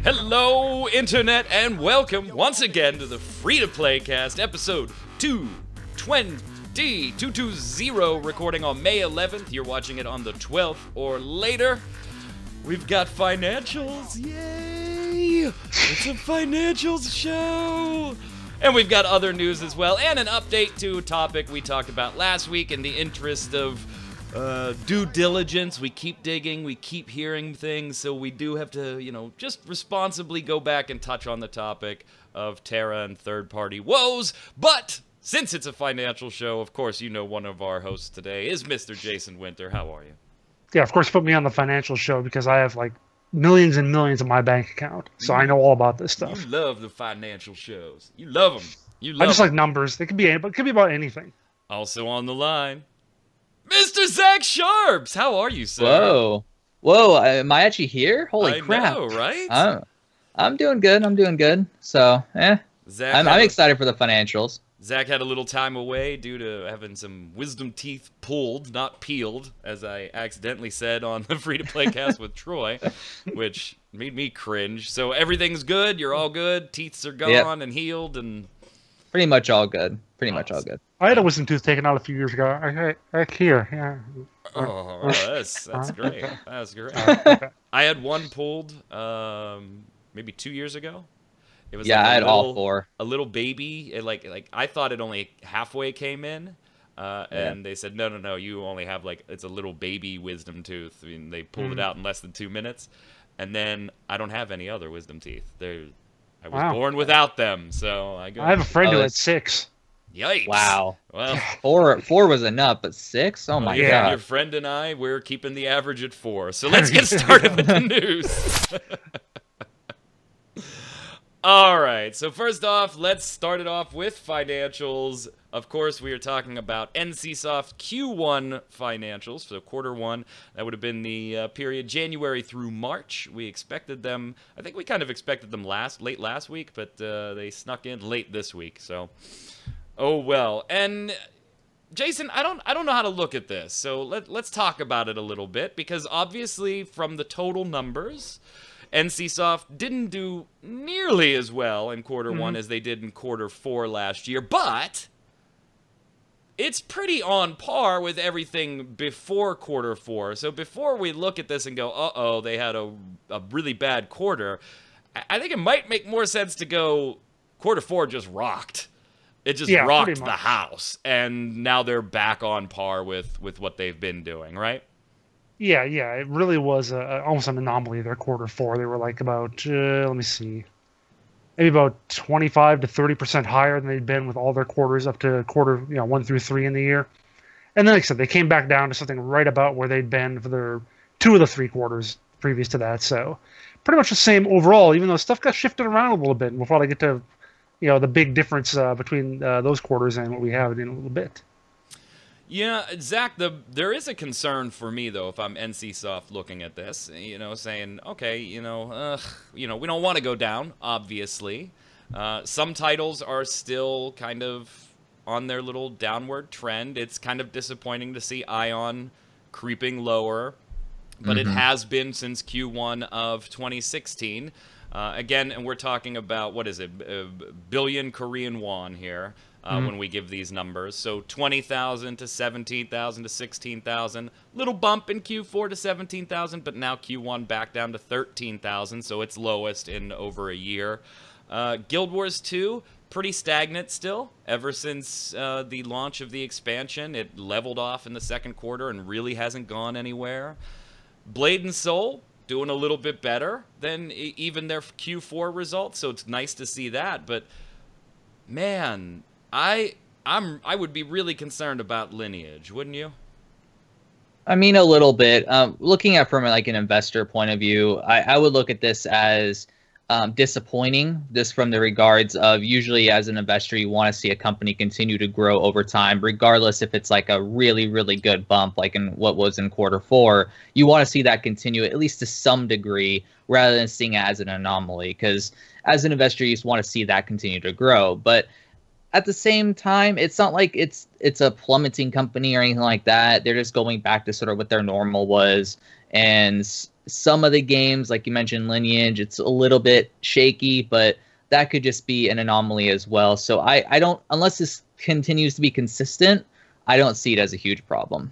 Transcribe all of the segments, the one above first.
Hello, Internet, and welcome once again to the Free-to-Play Cast, episode 220, recording on May 11th. You're watching it on the 12th or later. We've got financials, yay! It's a financials show! And we've got other news as well, and an update to a topic we talked about last week in the interest of due diligence. We keep digging, we keep hearing things, so we do have to, just responsibly go back and touch on the topic of TERA and third-party woes. But since it's a financial show, of course, one of our hosts today is Mr. Jason Winter. How are you? Yeah, of course, put me on the financial show because I have like millions and millions in my bank account, so I know all about this stuff. You love the financial shows. You love them. I just like numbers. They could be about anything. Also on the line, Mr. Zach Sharps. How are you, sir? Whoa! Am I actually here? Holy crap! I know, right? I'm doing good. So, Zach, I'm excited for the financials. Zach had a little time away due to having some wisdom teeth pulled, not peeled, as I accidentally said on the Free-to-Play Cast with Troy, which made me cringe. So everything's good. You're all good. Teeths are gone and healed, and pretty much all good. Much all good. I had a wisdom tooth taken out a few years ago. Here, yeah. Oh, that's great. That's great. I had one pulled maybe 2 years ago. It was I had all four. A little baby. Like I thought it only halfway came in, and they said no. You only have it's a little baby wisdom tooth. I mean, they pulled it out in less than 2 minutes, and then I don't have any other wisdom teeth. I was born without them, so I have a friend who had 6. Yikes! Wow. Well, four was enough, but 6? Oh my god! Your friend and I, we're keeping the average at 4. So let's get started with the news. All right, so first off, let's start it off with financials. Of course, we are talking about NCSoft Q1 financials, so quarter one. That would have been the period January through March. We expected them, I think we kind of expected them late last week, but they snuck in late this week, so oh well. And Jason, I don't know how to look at this, so let's talk about it a little bit, because obviously from the total numbers, NCSoft didn't do nearly as well in quarter one as they did in quarter 4 last year, but it's pretty on par with everything before quarter 4. So before we look at this and go, uh-oh, they had a really bad quarter, I think it might make more sense to go quarter 4 just rocked. It just rocked the house, and now they're back on par with what they've been doing, right? Yeah, it really was almost an anomaly. Their quarter 4, they were like about, let me see, maybe about 25 to 30% higher than they'd been with all their quarters up to quarter 1 through 3 in the year. And then, like I said, they came back down to something right about where they'd been for their 2 of the 3 quarters previous to that. So pretty much the same overall, even though stuff got shifted around a little bit. And we'll probably get to, the big difference between those quarters and what we have in a little bit. Yeah, Zach, there is a concern for me, though, if I'm NCSoft looking at this, saying, okay, we don't want to go down, obviously. Some titles are still kind of on their little downward trend. It's kind of disappointing to see Ion creeping lower, but it has been since Q1 of 2016. Again, and we're talking about, what is it, billion Korean won here. When we give these numbers. So 20,000 to 17,000 to 16,000. Little bump in Q4 to 17,000, but now Q1 back down to 13,000, so it's lowest in over a year. Guild Wars 2, pretty stagnant still. Ever since the launch of the expansion, it leveled off in the second quarter and really hasn't gone anywhere. Blade and Soul, doing a little bit better than even their Q4 results, so it's nice to see that, but man, I would be really concerned about Lineage, wouldn't you? I mean, a little bit. Looking at from like an investor point of view, I would look at this as disappointing. This from the regards of usually as an investor, you want to see a company continue to grow over time, regardless if it's like a really, really good bump, like in what was in quarter 4. You want to see that continue at least to some degree, rather than seeing it as an anomaly. Because as an investor, you just want to see that continue to grow, but at the same time, it's not like it's a plummeting company or anything like that. They're just going back to sort of what their normal was. And some of the games, like you mentioned, Lineage, it's a little bit shaky, but that could just be an anomaly as well. So I don't, unless this continues to be consistent, I don't see it as a huge problem.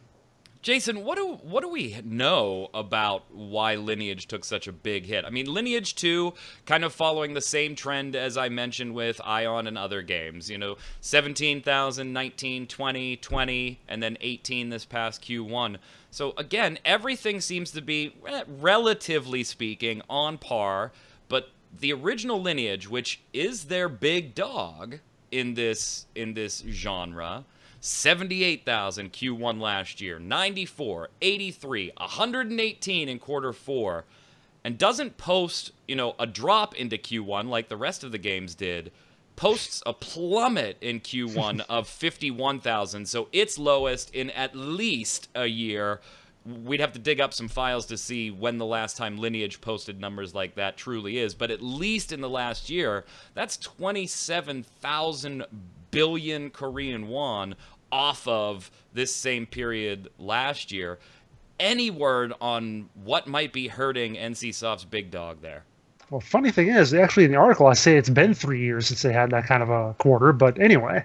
Jason, what do we know about why Lineage took such a big hit? I mean, Lineage 2 kind of following the same trend as I mentioned with Ion and other games. You know, 17,000, 19, 20, 20, and then 18 this past Q1. So again, everything seems to be, relatively speaking, on par. But the original Lineage, which is their big dog in this genre, 78,000 Q1 last year, 94, 83, 118 in Q4, and doesn't post, you know, a drop into Q1 like the rest of the games did. Posts a plummet in Q1 of 51,000, so its lowest in at least a year. We'd have to dig up some files to see when the last time Lineage posted numbers like that truly is, but at least in the last year, that's 27,000 billion Korean won off of this same period last year. Any word on what might be hurting NCSoft's big dog there? Well, funny thing is, actually in the article I say it's been 3 years since they had that kind of a quarter, but anyway.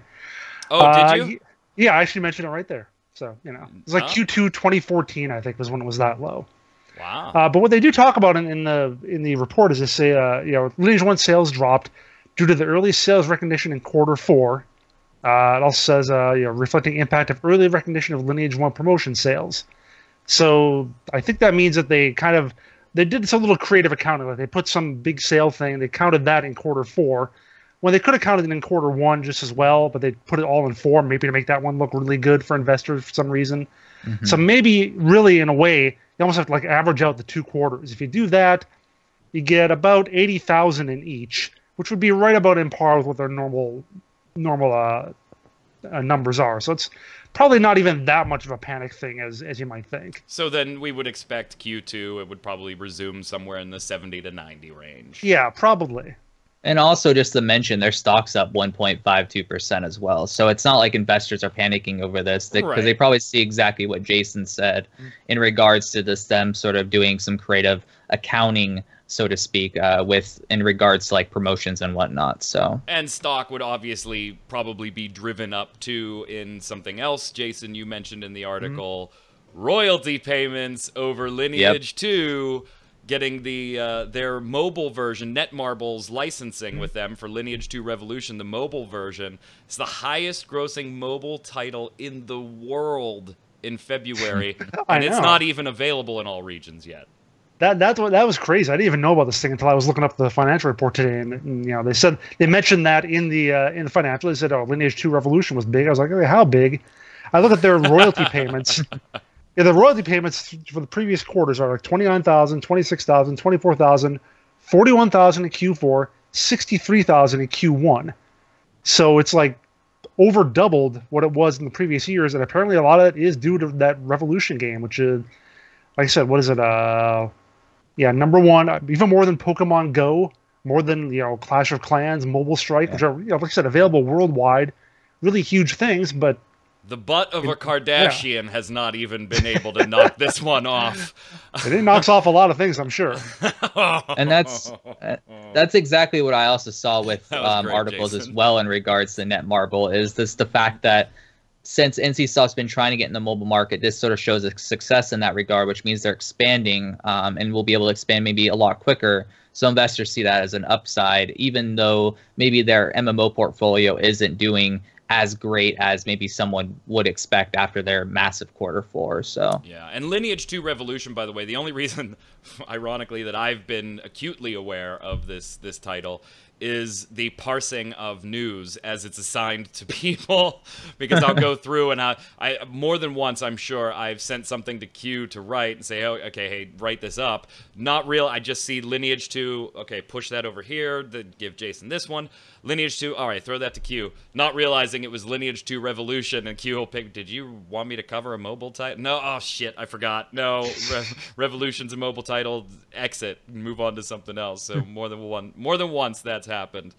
Oh, did you? Yeah, I actually mentioned it right there. So, you know, it's like Q2 2014, I think, was when it was that low. Wow. But what they do talk about in the report is they say, you know, Lineage 1 sales dropped due to the early sales recognition in Q4. It also says, you know, reflecting impact of early recognition of Lineage 1 promotion sales. So I think that means that they did some little creative accounting. Like they put some big sale thing, they counted that in Q4, when they could have counted it in Q1 just as well, but they put it all in 4, maybe to make that one look really good for investors for some reason. Mm-hmm. So maybe really in a way, you almost have to like average out the 2 quarters. If you do that, you get about 80,000 in each, which would be right about in par with what their normal numbers are. So it's probably not even that much of a panic thing as you might think. So then we would expect Q2, it would probably resume somewhere in the 70 to 90 range. Yeah, probably. And also, just to mention, their stock's up 1.52% as well. So it's not like investors are panicking over this, because they probably see exactly what Jason said in regards to this, them sort of doing some creative accounting, so to speak, in regards to like promotions and whatnot. So, and stock would obviously probably be driven up too in something else, Jason, you mentioned in the article, royalty payments over Lineage 2. Getting their mobile version, Netmarble's licensing with them for Lineage 2 Revolution, the mobile version. It's the highest grossing mobile title in the world in February, and it's not even available in all regions yet. That was crazy. I didn't even know about this thing until I was looking up the financial report today, and you know they mentioned that in the financial. They said, "Oh, Lineage 2 Revolution was big." I was like, "Okay, how big?" I look at their royalty payments. Yeah, the royalty payments for the previous quarters are like 29,000, 26,000, 24,000, 41,000 in Q4, 63,000 in Q1. So it's like over doubled what it was in the previous years, and apparently a lot of it is due to that Revolution game, which is, like I said, what is it? Yeah, number one, even more than Pokemon Go, more than, you know, Clash of Clans, Mobile Strike, which are, you know, like I said, available worldwide. Really huge things, but the butt of a Kardashian has not even been able to knock this one off. It knocks off a lot of things, I'm sure. And that's exactly what I also saw with articles Jason. As well in regards to Netmarble, is this the fact that since NCSoft's been trying to get in the mobile market, this sort of shows a success in that regard, which means they're expanding and will be able to expand maybe a lot quicker. So investors see that as an upside, even though maybe their MMO portfolio isn't doing as great as maybe someone would expect after their massive Q4. So yeah, and Lineage 2 Revolution, by the way, the only reason, ironically, that I've been acutely aware of this title is the parsing of news as it's assigned to people, because I'll go through and I more than once, I'm sure, I've sent something to Q to write and say, oh, okay, hey, write this up. Not real. I just see Lineage 2, okay, push that over here, give Jason this one. Lineage 2, all right, throw that to Q. Not realizing it was Lineage 2 Revolution, and Q will pick, did you want me to cover a mobile title? No, oh shit, I forgot. No, Revolution's a mobile title, exit, move on to something else. So more than once that's happened.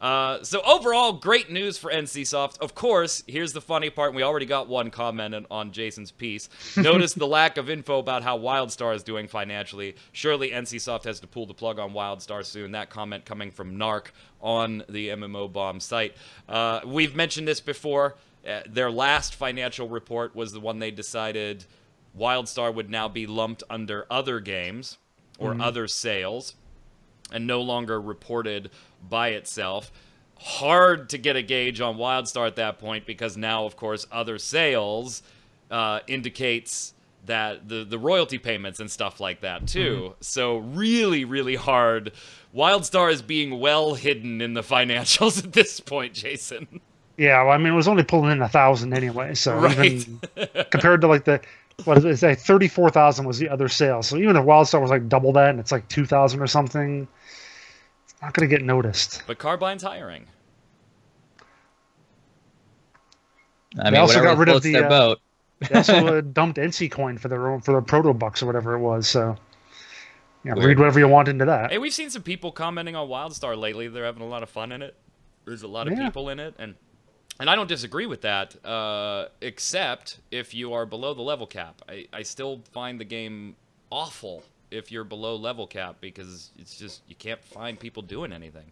So overall, great news for NCSoft. Of course, here's the funny part. We already got one comment on Jason's piece. Notice the lack of info about how WildStar is doing financially. Surely NCSoft has to pull the plug on WildStar soon. That comment coming from Narc on the MMOBomb site. We've mentioned this before. Their last financial report was the one they decided WildStar would now be lumped under other games or other sales and no longer reported by itself. Hard to get a gauge on WildStar at that point because now, of course, other sales indicates that the royalty payments and stuff like that too. So really, really hard. WildStar is being well hidden in the financials at this point, Jason. Yeah, well, I mean, it was only pulling in 1,000 anyway, so Right. even compared to like what is it? It's like 34,000 was the other sales. So even if WildStar was like double that and it's like 2,000 or something, it's not going to get noticed. But Carbine's hiring. I They mean, also whatever got rid of floats the, their boat. They also dumped NC coin for their proto bucks or whatever it was. So yeah, Weird. read whatever you want into that. Hey, we've seen some people commenting on WildStar lately. They're having a lot of fun in it. There's a lot of people in it, and I don't disagree with that, except if you are below the level cap. I still find the game awful if you're below level cap because it's just you can't find people doing anything.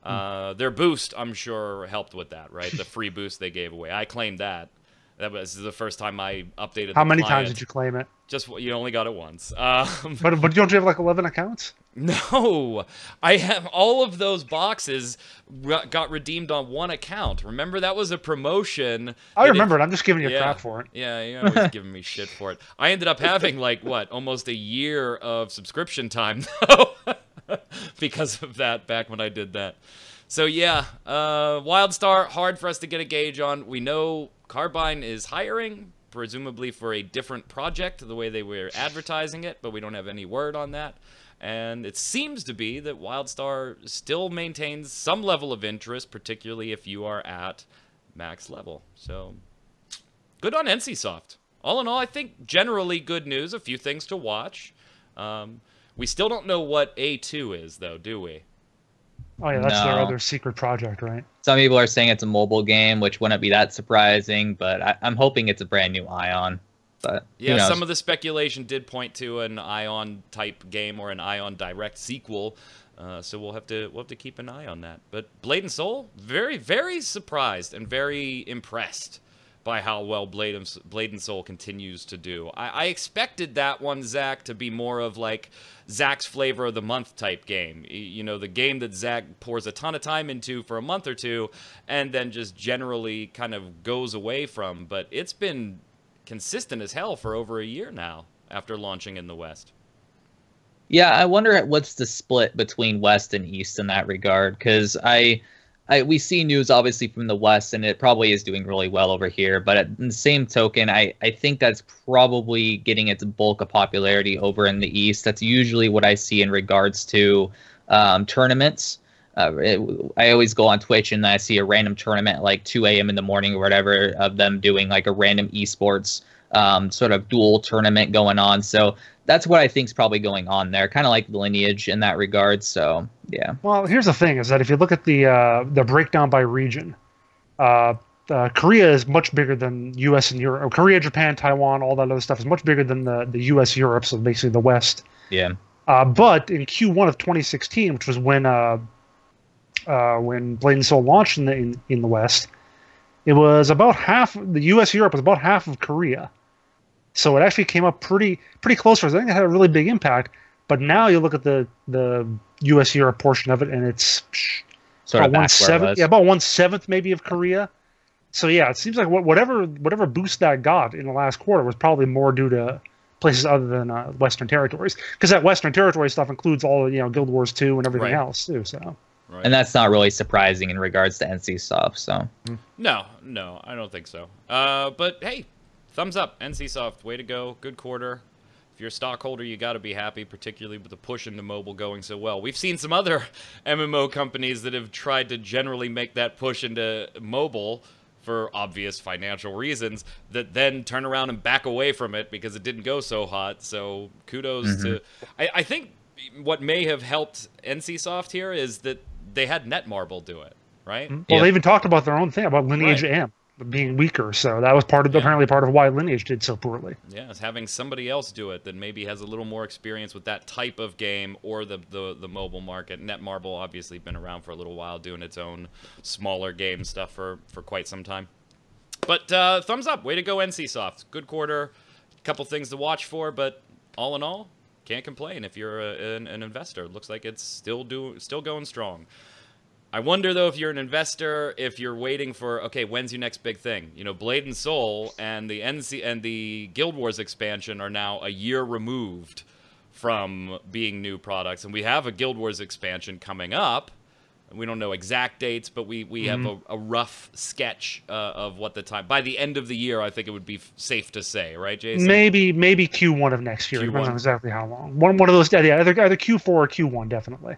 Their boost, I'm sure, helped with that, right? The free boost they gave away. I claimed that. That was the first time I updated. How many times did you claim it? Just you only got it once. But don't you have like 11 accounts? No, I have all of those boxes got redeemed on one account. Remember that was a promotion. I remember it. I'm just giving you crap for it. Yeah, you're always giving me shit for it. I ended up having like what, almost a year of subscription time though, because of that. Back when I did that. So yeah, WildStar, hard for us to get a gauge on. We know Carbine is hiring, presumably for a different project, the way they were advertising it, but we don't have any word on that. And it seems to be that WildStar still maintains some level of interest, particularly if you are at max level. So, good on NCSoft. All in all, I think generally good news, a few things to watch. We still don't know what A2 is, though, do we? Oh yeah, that's their No. other secret project, right? Some people are saying it's a mobile game, which wouldn't be that surprising, but I'm hoping it's a brand new Ion. But yeah, who knows? some of the speculation did point to an Ion type game or an Ion Direct sequel. So we'll have to keep an eye on that. But Blade and Soul, very, very surprised and very impressed by how well Blade and Soul continues to do. I expected that one, Zach, to be more of like Zach's flavor of the month type game. You know, the game that Zach pours a ton of time into for a month or two and then just generally kind of goes away from. But it's been consistent as hell for over a year now after launching in the West. Yeah, I wonder what's the split between West and East in that regard, because we see news obviously from the West, and it probably is doing really well over here. But at the same token, I think that's probably getting its bulk of popularity over in the East. That's usually what I see in regards to tournaments. I always go on Twitch and I see a random tournament at like 2 a.m. in the morning or whatever of them doing like a random esports sort of dual tournament going on. So that's what I think is probably going on there, kind of like the Lineage in that regard. So yeah. Well, here's the thing: is that if you look at the breakdown by region, Korea is much bigger than U.S. and Europe. Korea, Japan, Taiwan, all that other stuff is much bigger than the U.S. Europe, so basically the West. Yeah. But in Q1 of 2016, which was when Blade and Soul launched in the West, it was about half. The U.S. Europe was about half of Korea, so it actually came up pretty close for us. I think it had a really big impact. But now you look at the U.S. Europe portion of it, and it's Sort of about back where it was. about 1/7 maybe of Korea. So yeah, it seems like whatever boost that got in the last quarter was probably more due to places other than Western territories, because that Western territory stuff includes all Guild Wars 2 and everything else too. So. Right. And that's not really surprising in regards to NCSoft. So No, I don't think so. But hey, thumbs up, NCSoft, way to go, good quarter. If you're a stockholder, you got to be happy, particularly with the push into mobile going so well. We've seen some other MMO companies that have tried to generally make that push into mobile for obvious financial reasons that then turn around and back away from it because it didn't go so hot. So kudos to... I think what may have helped NCSoft here is that they had Netmarble do it, right? Well, they even talked about their own thing about Lineage Right. M being weaker, so that was apparently part of why Lineage did so poorly. Yeah, it's having somebody else do it that maybe has a little more experience with that type of game or the mobile market. Netmarble obviously been around for a little while, doing its own smaller game stuff for quite some time. But thumbs up, way to go, NCSoft. Good quarter, couple things to watch for, but all in all, can't complain if you're an investor. Looks like it's still going strong. I wonder, though, if you're an investor, if you're waiting for, okay, when's your next big thing? You know, Blade and Soul and the Guild Wars expansion are now a year removed from being new products, and we have a Guild Wars expansion coming up. We don't know exact dates, but we have a rough sketch of what the time. By the end of the year, I think it would be safe to say, right, Jason? Maybe Q1 of next year. Q1. Depends on exactly how long. One of those, yeah, either Q4 or Q1, definitely.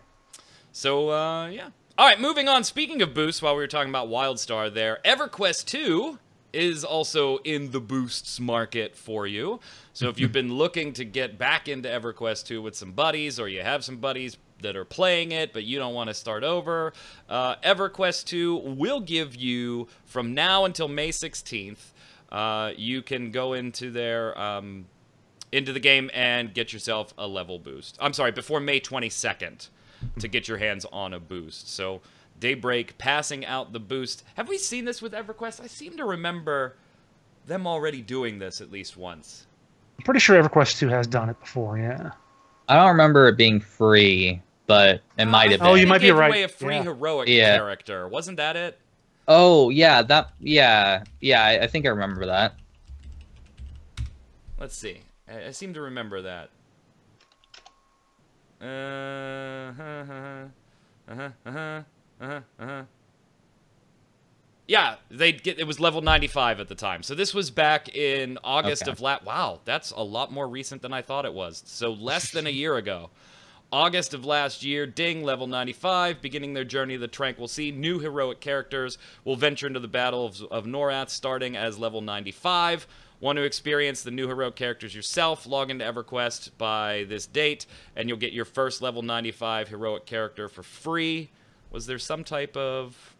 So, yeah. All right, moving on. Speaking of boosts, while we were talking about WildStar there, EverQuest 2 is also in the boosts market for you. So if you've been looking to get back into EverQuest 2 with some buddies, or you have some buddies that are playing it, but you don't want to start over, EverQuest 2 will give you, from now until May 16th, you can go into their into the game and get yourself a level boost. I'm sorry, before May 22nd to get your hands on a boost. So Daybreak passing out the boost. Have we seen this with EverQuest? I seem to remember them already doing this at least once. I'm pretty sure EverQuest 2 has done it before, yeah. I don't remember it being free, but it might have been. Oh, you might be right. Away a free heroic character. Wasn't that it? Oh, yeah, I think I remember that. Let's see. I seem to remember that. Yeah, it was level 95 at the time. So this was back in August of wow, that's a lot more recent than I thought it was. So less than a year ago. August of last year, ding, level 95, beginning their journey to the Tranquil Sea. New heroic characters will venture into the Battle of Norath, starting as level 95. Want to experience the new heroic characters yourself? Log into EverQuest by this date, and you'll get your first level 95 heroic character for free. Was there some type of...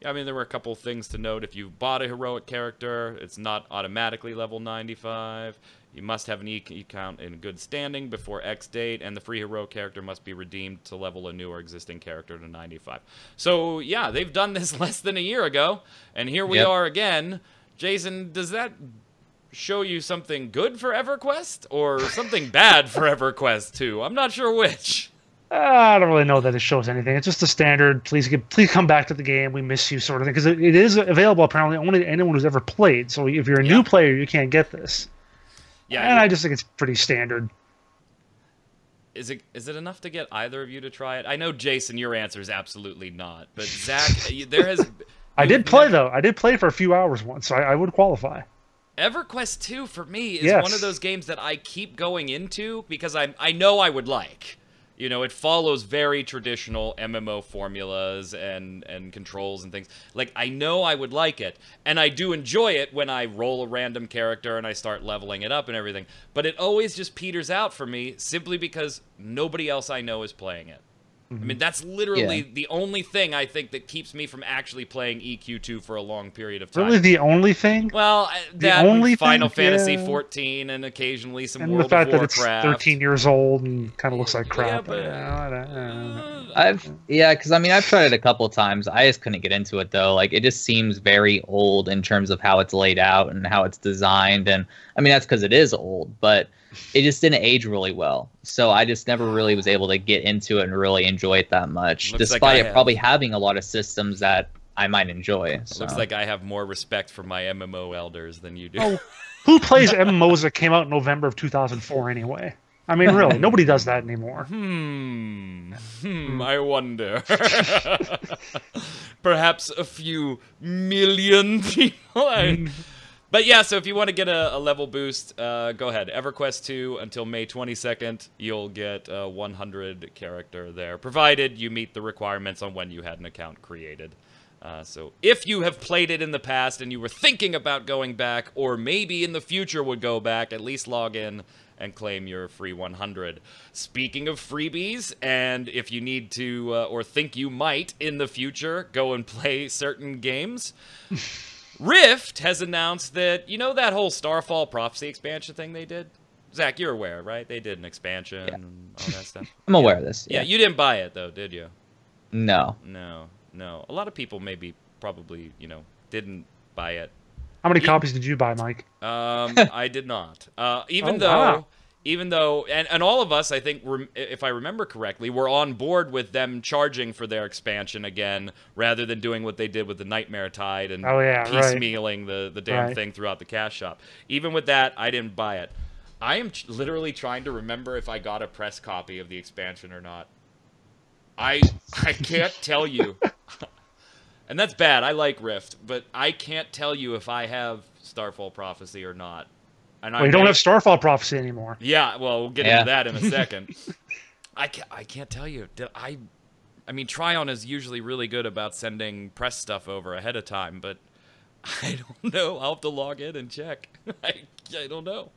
I mean, there were a couple of things to note. If you bought a heroic character, it's not automatically level 95. You must have an E-count in good standing before X date, and the free heroic character must be redeemed to level a new or existing character to 95. So, yeah, they've done this less than a year ago, and here we are again. Jason, does that show you something good for EverQuest, or something bad for EverQuest 2? I'm not sure which. I don't really know that it shows anything. It's just a standard, please come back to the game, we miss you sort of thing. Because it is available apparently only to anyone who's ever played. So if you're a new player, you can't get this. Yeah, and I just think it's pretty standard. Is it enough to get either of you to try it? I know, Jason, your answer is absolutely not. But Zach, there has... I did play, though. I did play for a few hours once, so I would qualify. EverQuest 2, for me, is one of those games that I keep going into because I know I would like. You know, it follows very traditional MMO formulas and controls and things. Like, I know I would like it, and I do enjoy it when I roll a random character and I start leveling it up and everything. But it always just peters out for me simply because nobody else I know is playing it. I mean, that's literally the only thing I think that keeps me from actually playing EQ2 for a long period of time. Really, the only thing? Well, that Final Fantasy 14 and occasionally some World of Warcraft. And the fact that it's 13 years old and kind of looks like crap. Because I mean, I've tried it a couple times. I just couldn't get into it though. Like, it just seems very old in terms of how it's laid out and how it's designed. And I mean, that's because it is old, but it just didn't age really well. So I just never really was able to get into it and really enjoy it that much, despite it probably having a lot of systems that I might enjoy. So. Looks like I have more respect for my MMO elders than you do. Oh, who plays MMOs that came out in November of 2004 anyway? I mean, really, nobody does that anymore. I wonder. Perhaps a few million people. But yeah, so if you want to get a level boost, go ahead. EverQuest 2 until May 22nd, you'll get a 100 character there, provided you meet the requirements on when you had an account created. So if you have played it in the past and you were thinking about going back, or maybe in the future would go back, at least log in and claim your free 100. Speaking of freebies, and if you need to, or think you might in the future, go and play certain games, Rift has announced that, you know that whole Starfall Prophecy expansion thing they did? Zach, you're aware, right? They did an expansion and all that stuff. I'm aware of this. Yeah, you didn't buy it, though, did you? No. No. A lot of people probably, didn't buy it. How many copies did you buy, Mike? I did not. Even though, and all of us, I think, if I remember correctly, were on board with them charging for their expansion again, rather than doing what they did with the Nightmare Tide and piecemealing the damn thing throughout the cash shop. Even with that, I didn't buy it. I am literally trying to remember if I got a press copy of the expansion or not. I can't tell you. And that's bad. I like Rift, but I can't tell you if I have Starfall Prophecy or not. And you don't have Starfall Prophecy anymore. Yeah, well, we'll get into that in a second. I can't tell you. I mean, Tryon is usually really good about sending press stuff over ahead of time, but I don't know. I'll have to log in and check. I don't know.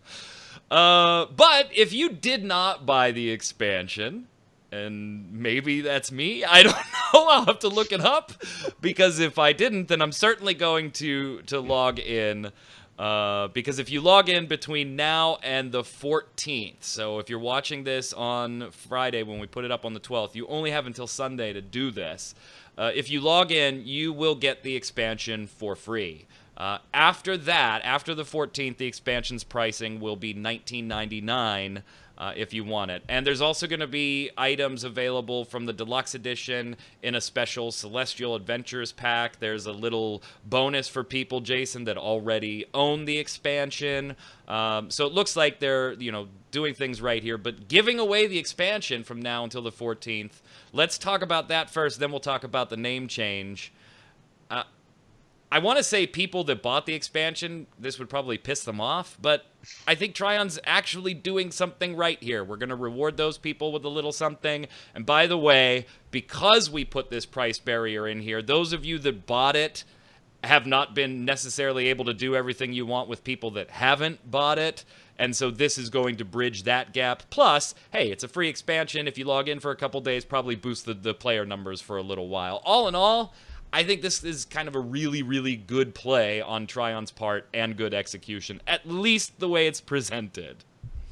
But if you did not buy the expansion, and maybe that's me, I don't know, I'll have to look it up, because if I didn't, then I'm certainly going to log in, because if you log in between now and the 14th, so if you're watching this on Friday when we put it up on the 12th, you only have until Sunday to do this. If you log in, you will get the expansion for free. After that, after the 14th, the expansion's pricing will be $19.99 if you want it. And there's also going to be items available from the Deluxe Edition in a special Celestial Adventures pack. There's a little bonus for people, Jason, that already own the expansion. So it looks like they're, doing things right here, but giving away the expansion from now until the 14th. Let's talk about that first, then we'll talk about the name change. I want to say people that bought the expansion, this would probably piss them off, but I think Tryon's actually doing something right here. We're going to reward those people with a little something. And by the way, because we put this price barrier in here, those of you that bought it have not been necessarily able to do everything you want with people that haven't bought it. And so this is going to bridge that gap. Plus, hey, it's a free expansion. If you log in for a couple days, probably boost the player numbers for a little while. All in all, I think this is kind of a really, really good play on Tryon's part and good execution, at least the way it's presented.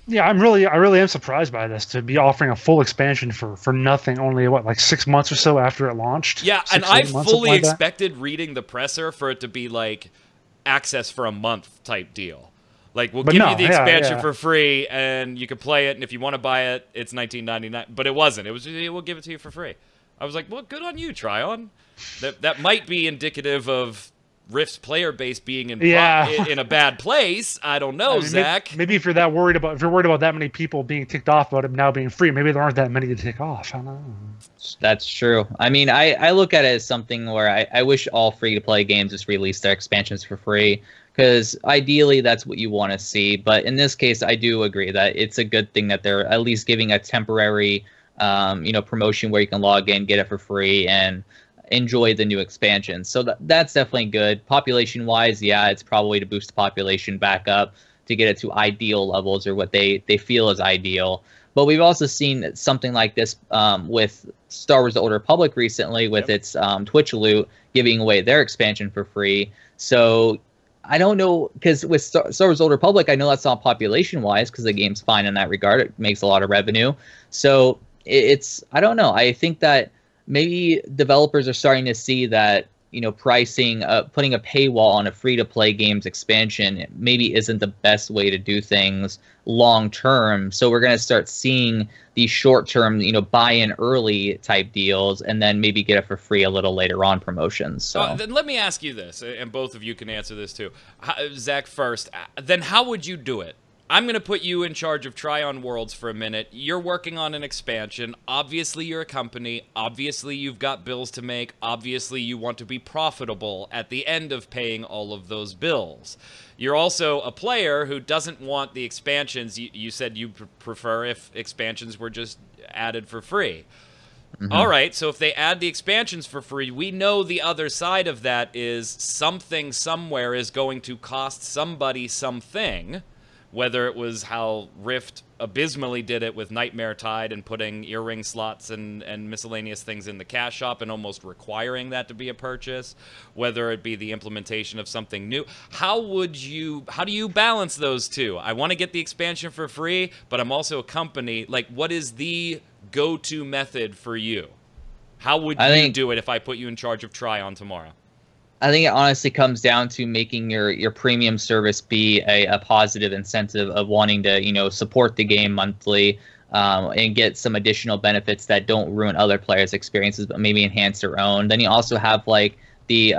Yeah, I really am surprised by this, to be offering a full expansion for nothing, only, like 6 months or so after it launched? Yeah, and I fully expected reading the presser for it to be like access for a month type deal. Like, we'll give you the expansion for free, and you can play it, and if you want to buy it, it's $19.99. But it wasn't. It was, we'll give it to you for free. I was like, well, good on you, Tryon. That might be indicative of Rift's player base being in a bad place. I don't know, Zach. Maybe if you're worried about that many people being ticked off about it now being free, maybe there aren't that many to tick off. I don't know. That's true. I mean, I look at it as something where I wish all free-to-play games just release their expansions for free, because ideally that's what you want to see. But in this case, I do agree that it's a good thing that they're at least giving a temporary promotion where you can log in, get it for free, and enjoy the new expansion. So that's definitely good. Population wise, yeah, it's probably to boost the population back up to get it to ideal levels, or what they feel is ideal. But we've also seen something like this with Star Wars: The Old Republic recently, with its Twitch loot giving away their expansion for free. So I don't know, because with Star Wars: Old Republic, I know that's not population wise, because the game's fine in that regard. It makes a lot of revenue. So I don't know. I think that maybe developers are starting to see that, pricing, putting a paywall on a free-to-play games expansion maybe isn't the best way to do things long-term. So we're going to start seeing these short-term, buy-in early type deals, and then maybe get it for free a little later on promotions. So then let me ask you this, and both of you can answer this too. Zach first. Then how would you do it? I'm going to put you in charge of Tryon Worlds for a minute. You're working on an expansion. Obviously, you're a company. Obviously, you've got bills to make. Obviously, you want to be profitable at the end of paying all of those bills. You're also a player who doesn't want the expansions. You said you prefer if expansions were just added for free. All right, so if they add the expansions for free, we know the other side of that is something somewhere is going to cost somebody something, whether it was how Rift abysmally did it with Nightmare Tide and putting earring slots and miscellaneous things in the cash shop and almost requiring that to be a purchase, whether it be the implementation of something new. How do you balance those two? I want to get the expansion for free, but I'm also a company. Like, what is the go-to method for you? How would you do it if I put you in charge of Tryon tomorrow? I think it honestly comes down to making your premium service be a positive incentive of wanting to, you know, support the game monthly, and get some additional benefits that don't ruin other players' experiences, but maybe enhance their own. Then you also have like the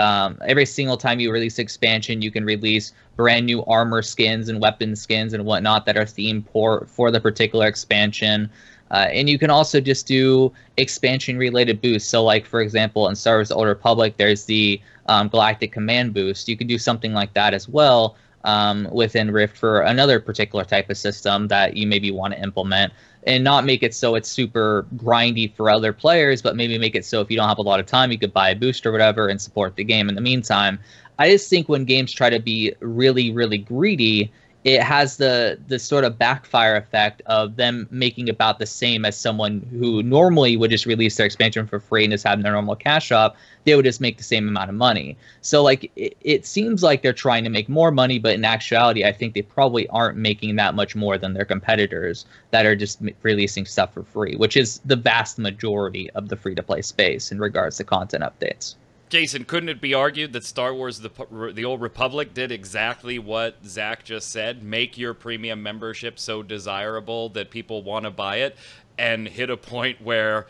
every single time you release expansion, you can release brand new armor skins and weapon skins and whatnot that are themed for the particular expansion. And you can also just do expansion-related boosts. So, like, for example, in Star Wars The Old Republic, there's the Galactic Command boost. You can do something like that as well within Rift for another particular type of system that you maybe want to implement, and not make it so it's super grindy for other players, but maybe make it so if you don't have a lot of time, you could buy a boost or whatever and support the game in the meantime. I just think when games try to be really, really greedy, it has the sort of backfire effect of them making about the same as someone who normally would just release their expansion for free and just have their normal cash shop. They would just make the same amount of money. So like it seems like they're trying to make more money, but in actuality, I think they probably aren't making that much more than their competitors that are just releasing stuff for free, which is the vast majority of the free-to-play space in regards to content updates. Jason, couldn't it be argued that Star Wars The Old Republic did exactly what Zach just said? Make your premium membership so desirable that people want to buy it, and hit a point where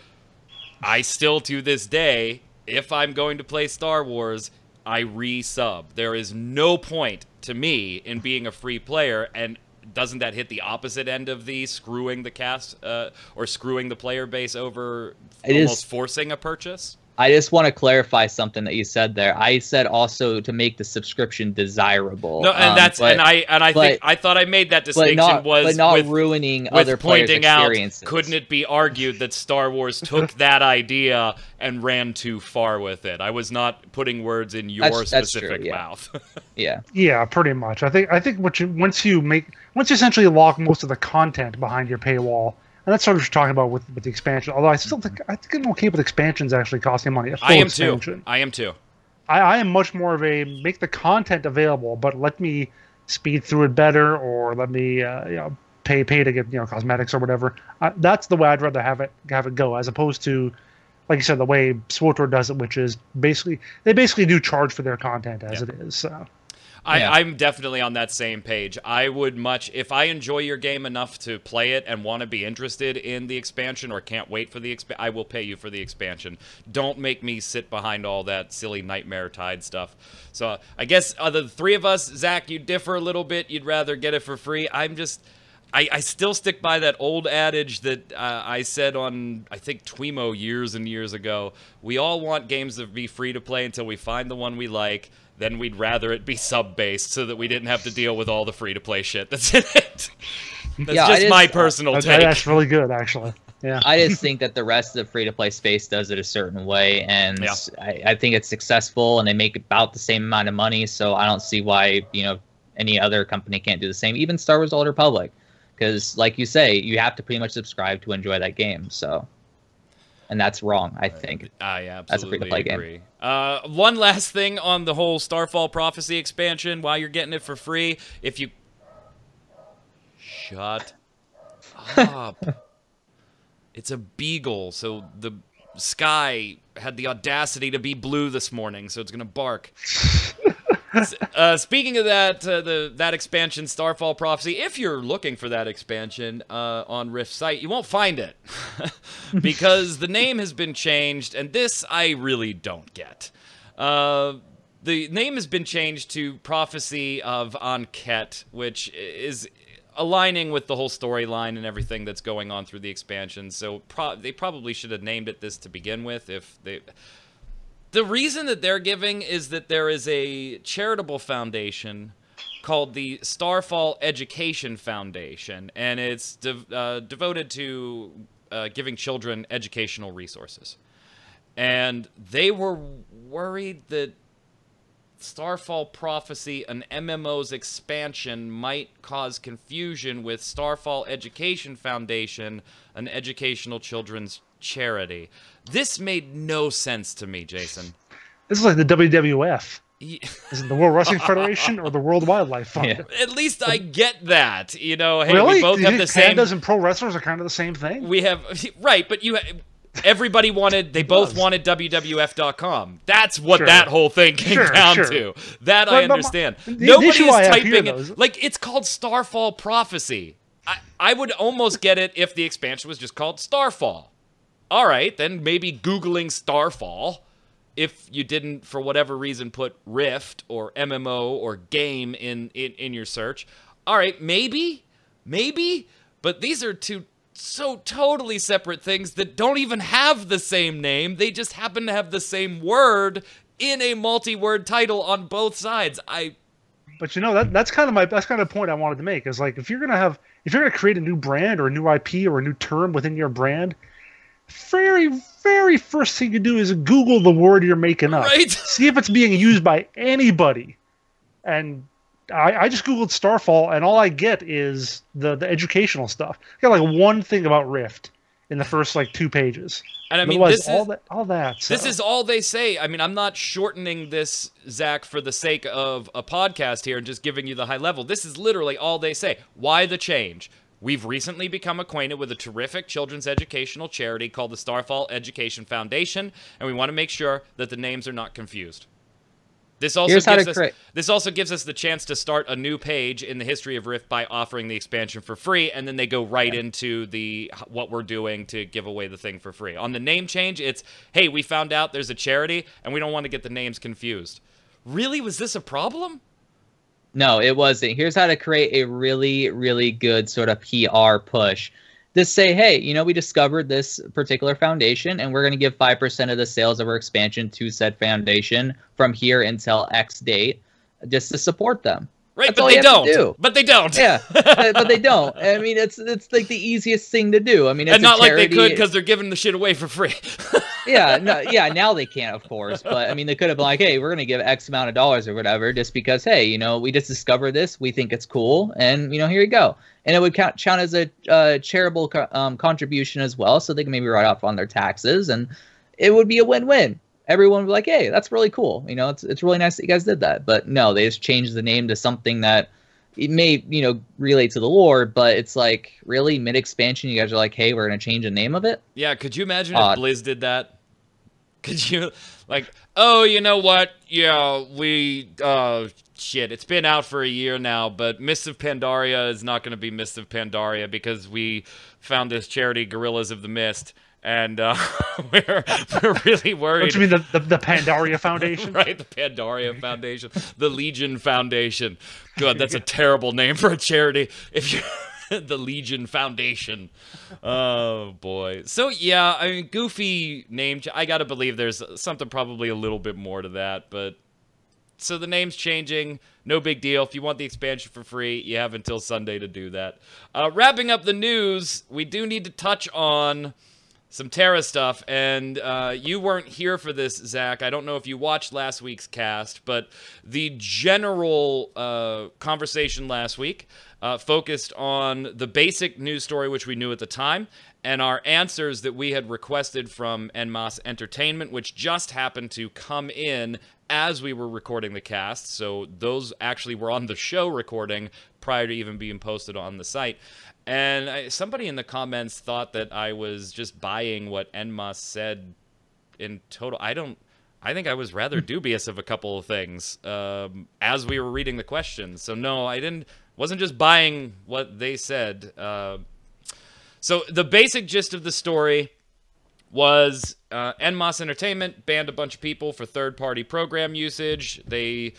I still, to this day, if I'm going to play Star Wars, I resub. There is no point to me in being a free player, and doesn't that hit the opposite end of the screwing the cast or screwing the player base over almost forcing a purchase? I just want to clarify something that you said there. I said also to make the subscription desirable. No, and I thought I made that distinction, but not ruining other players' experiences. Couldn't it be argued that Star Wars took that idea and ran too far with it? I was not putting words in your specific mouth. Yeah. Yeah, pretty much. I think once you essentially lock most of the content behind your paywall. And that's sort of what you're talking about with the expansion. Although I think I'm okay with expansions actually costing money. I am too. I am much more of a make the content available, but let me speed through it better, or let me pay to get cosmetics or whatever. That's the way I'd rather have it go, as opposed to, like you said, the way SWTOR does it, which is they basically do charge for their content as it is. So. I'm definitely on that same page. I would if I enjoy your game enough to play it and want to be interested in the expansion or can't wait for the expansion, I will pay you for the expansion. Don't make me sit behind all that silly Nightmare Tide stuff. So I guess the three of us, Zach, you differ a little bit. You'd rather get it for free. I still stick by that old adage that I said on, I think, Twemo years and years ago. We all want games to be free to play until we find the one we like. Then we'd rather it be sub-based so that we didn't have to deal with all the free-to-play shit that's in it. That's just my personal take. That's really good, actually. Yeah. I just think that the rest of the free-to-play space does it a certain way, and I think it's successful, and they make about the same amount of money, so I don't see why any other company can't do the same. Even Star Wars The Old Republic, because, like you say, you have to pretty much subscribe to enjoy that game, so... And that's wrong, I think. I absolutely that's a free-to-play agree. One last thing on the whole Starfall Prophecy expansion while you're getting it for free. If you... Shut up. It's a beagle, so the sky had the audacity to be blue this morning, so it's going to bark. Speaking of that, that expansion, Starfall Prophecy, if you're looking for that expansion on Rift's site, you won't find it. Because the name has been changed, and this I really don't get. The name has been changed to Prophecy of Anket, which is aligning with the whole storyline and everything that's going on through the expansion, so they probably should have named it this to begin with if they... The reason that they're giving is that there is a charitable foundation called the Starfall Education Foundation, and it's devoted to giving children educational resources. And they were worried that Starfall Prophecy, an MMO's expansion, might cause confusion with Starfall Education Foundation, an educational children's charity. This made no sense to me, Jason. This is like the WWF. Is it the World Wrestling Federation or the World Wildlife Fund? Yeah. At least I get that. You know, hey, really? we both have the same. Pandas and pro wrestlers are kind of the same thing. We have right, but everybody wanted. They both wanted WWF.com. That's what that whole thing came down to. That I understand. Nobody is typing it. Like, it's called Starfall Prophecy. I would almost get it if the expansion was just called Starfall. All right, then maybe Googling Starfall. If you didn't, for whatever reason, put Rift or MMO or game in your search. All right, maybe. But these are two so totally separate things that don't even have the same name. They just happen to have the same word in a multi-word title on both sides. But you know, that's kind of the point I wanted to make. Is like, if you're gonna create a new brand or a new IP or a new term within your brand, very first thing you do is Google the word you're making up. Right. See if it's being used by anybody. And I just Googled Starfall, and all I get is the educational stuff. I got like one thing about Rift in the first like 2 pages. And I mean, this is all they say. I mean, I'm not shortening this, Zach, for the sake of a podcast here and just giving you the high level. This is literally all they say. Why the change? We've recently become acquainted with a terrific children's educational charity called the Starfall Education Foundation, and we want to make sure that the names are not confused. This also gives us the chance to start a new page in the history of Rift by offering the expansion for free, and then they go right into what we're doing to give away the thing for free. On the name change, it's, hey, we found out there's a charity, and we don't want to get the names confused. Really? Was this a problem? No, it wasn't. Here's how to create a really, really good sort of PR push. Just say, hey, you know, we discovered this particular foundation, and we're going to give 5% of the sales of our expansion to said foundation from here until X date, just to support them. Right, but they don't. But they don't. Yeah, but they don't. I mean, it's like the easiest thing to do. I mean, it's and not like they could because they're giving the shit away for free. Now they can't, of course. But I mean, they could have been like, hey, we're gonna give X amount of dollars or whatever, just because, hey, you know, we just discovered this, we think it's cool, and you know, here you go. And it would count as a charitable contribution as well, so they can maybe write off on their taxes, and it would be a win-win. Everyone would be like, hey, that's really cool. You know, it's really nice that you guys did that. But no, they just changed the name to something that it may, you know, relate to the lore, but it's like, really, mid-expansion, you guys are like, hey, we're going to change the name of it? Yeah, could you imagine if Blizz did that? Could you, like, oh, you know what? Yeah, shit, it's been out for a year now, but Mists of Pandaria is not going to be Mists of Pandaria because we found this charity, Gorillas of the Mist, and we're really worried. What do you mean, the Pandaria Foundation? Right, the Pandaria Foundation, the Legion Foundation. God, that's a terrible name for a charity. If you the Legion Foundation. Oh boy. So yeah, I mean, goofy name. I gotta believe there's something probably a little bit more to that, but. So the name's changing, no big deal. If you want the expansion for free, you have until Sunday to do that. Wrapping up the news, we do need to touch on some TERA stuff, and you weren't here for this, Zach. I don't know if you watched last week's cast, but the general conversation last week focused on the basic news story, which we knew at the time, and our answers that we had requested from NMOS Entertainment, which just happened to come in as we were recording the cast. So those actually were on the show recording prior to even being posted on the site. And somebody in the comments thought that I was just buying what NMOS said in total. I think I was rather dubious of a couple of things as we were reading the questions. So no, wasn't just buying what they said. So the basic gist of the story was NMOS Entertainment banned a bunch of people for third-party program usage. They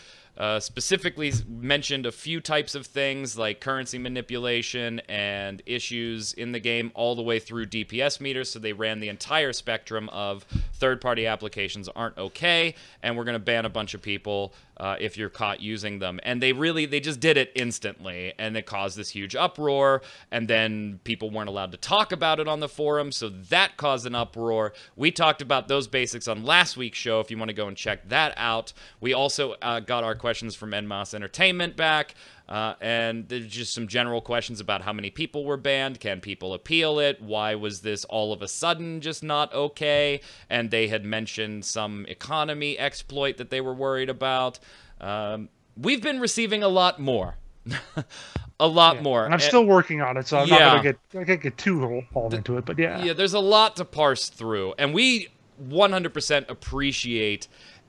specifically mentioned a few types of things like currency manipulation and issues in the game all the way through DPS meters. So they ran the entire spectrum of third-party applications aren't okay, and we're going to ban a bunch of people if you're caught using them. And they just did it instantly, and it caused this huge uproar, and then people weren't allowed to talk about it on the forum, so that caused an uproar. We talked about those basics on last week's show if you want to go and check that out. We also got our questions from NMOS Entertainment back, and there's just some general questions about how many people were banned, can people appeal it, why was this all of a sudden just not okay, and they had mentioned some economy exploit that they were worried about. We've been receiving a lot more. A lot more. And I'm still working on it, so I'm not going to get too hauled into it, but yeah. Yeah, there's a lot to parse through, and we 100% appreciate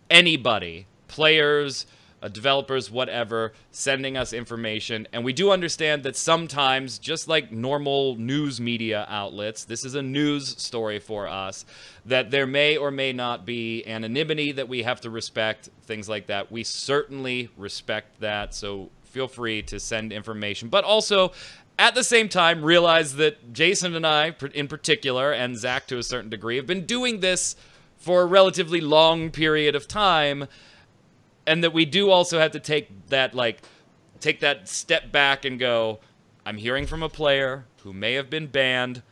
anybody, players, developers, whatever, sending us information. And we do understand that sometimes, just like normal news media outlets, this is a news story for us, that there may or may not be anonymity that we have to respect, things like that. We certainly respect that, so feel free to send information. But also, at the same time, realize that Jason and I, in particular, and Zach to a certain degree, have been doing this for a relatively long period of time, and that we do also have to take that step back and go, I'm hearing from a player who may have been banned.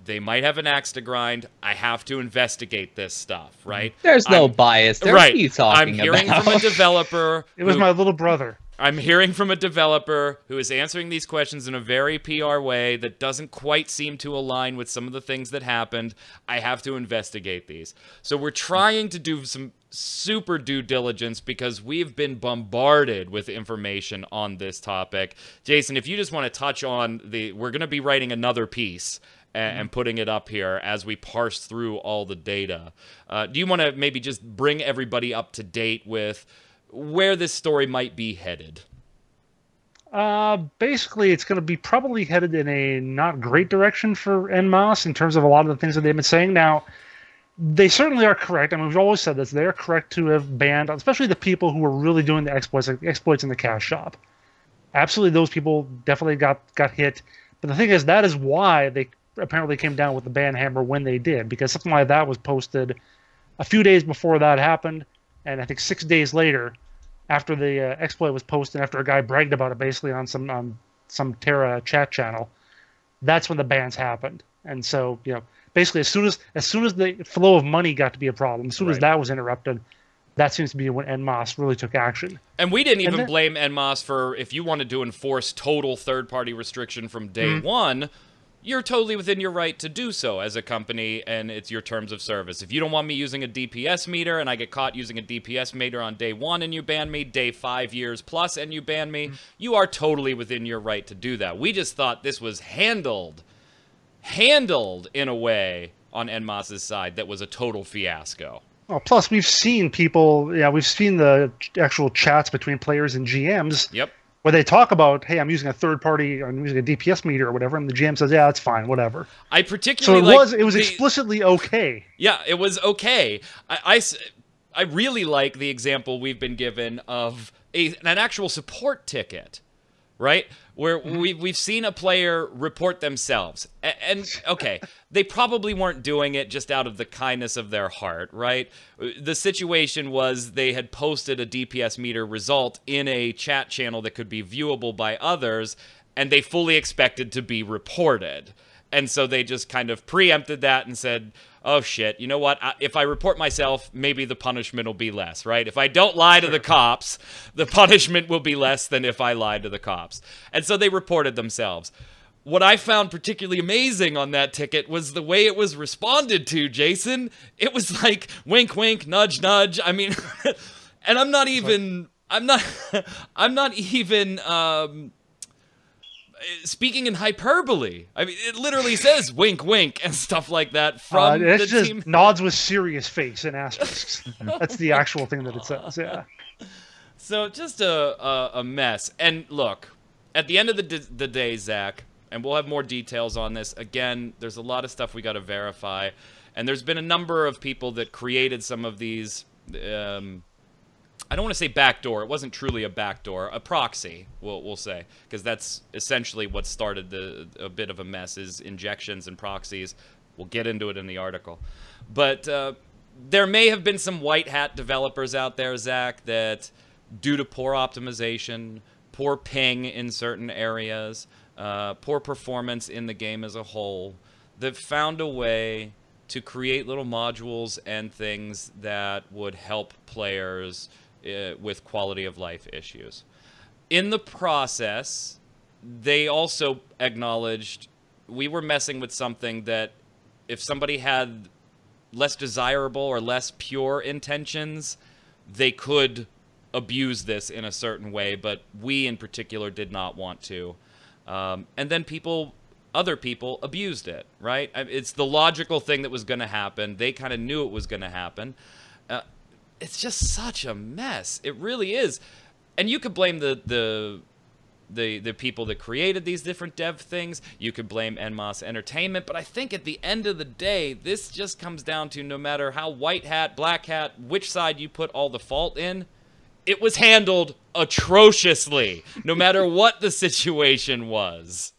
They might have an axe to grind. I have to investigate this stuff, right? There's no bias. There's what are you talking about? I'm hearing from a developer. It was my little brother. I'm hearing from a developer who is answering these questions in a very PR way that doesn't quite seem to align with some of the things that happened. I have to investigate these. So we're trying to do some super due diligence because we've been bombarded with information on this topic. Jason, if you just want to touch on we're going to be writing another piece and putting it up here as we parse through all the data. Do you want to maybe just bring everybody up to date with where this story might be headed? Basically, it's going to be probably headed in a not great direction for NMOS in terms of a lot of the things that they've been saying. Now, they certainly are correct. I mean, we've always said this. They're correct to have banned, especially the people who were really doing the exploits in the cash shop. Absolutely, those people definitely got hit. But the thing is, that is why they apparently came down with the ban hammer when they did, because something like that was posted a few days before that happened, and I think 6 days later, after the exploit was posted, after a guy bragged about it basically on some TERA chat channel, that's when the bans happened. And so, basically as soon as the flow of money got to be a problem, as soon as that was interrupted, that seems to be when NMOS really took action. And we didn't even blame NMOS for, if you wanted to enforce total third-party restriction from day one, you're totally within your right to do so as a company, and it's your terms of service. If you don't want me using a DPS meter and I get caught using a DPS meter on day 1 and you ban me, day 5 years plus and you ban me, you are totally within your right to do that. We just thought this was handled in a way on NMOS's side that was a total fiasco. Well, plus we've seen people, we've seen the actual chats between players and GMs. Yep. Where they talk about, hey, I'm using a third party, I'm using a DPS meter or whatever, and the GM says, yeah, that's fine, whatever. I particularly it was explicitly okay. Yeah, it was okay. I really like the example we've been given of an actual support ticket, right? Where we've seen a player report themselves. And okay, they probably weren't doing it just out of the kindness of their heart, right? The situation was they had posted a DPS meter result in a chat channel that could be viewable by others, and they fully expected to be reported. And so they just kind of preempted that and said, oh shit, you know what? If I report myself, maybe the punishment will be less, right? If I don't lie to the cops, the punishment will be less than if I lied to the cops. And so they reported themselves. What I found particularly amazing on that ticket was the way it was responded to, Jason. It was like, wink, wink, nudge, nudge. I mean, and I'm not even speaking in hyperbole. I mean, it literally says wink, wink, and stuff like that from the just team. Nods with serious face and asterisks. That's the actual thing that it says, yeah. So just a mess. And look, at the end of the day, Zach, and we'll have more details on this. Again, there's a lot of stuff we got to verify. And there's been a number of people that created some of these I don't want to say backdoor. It wasn't truly a backdoor. A proxy, we'll say, because that's essentially what started a bit of a mess, is injections and proxies. We'll get into it in the article. But there may have been some white hat developers out there, Zach, that due to poor optimization, poor ping in certain areas, poor performance in the game as a whole, that found a way to create little modules and things that would help players with quality of life issues. In the process, they also acknowledged we were messing with something that if somebody had less desirable or less pure intentions, they could abuse this in a certain way, but we in particular did not want to. And then other people abused it, right? It's the logical thing that was going to happen. They kind of knew it was going to happen. It's just such a mess. It really is. And you could blame the people that created these different dev things. You could blame NMOS Entertainment. But I think at the end of the day, this just comes down to no matter how white hat, black hat, which side you put all the fault in, it was handled atrociously, no matter what the situation was.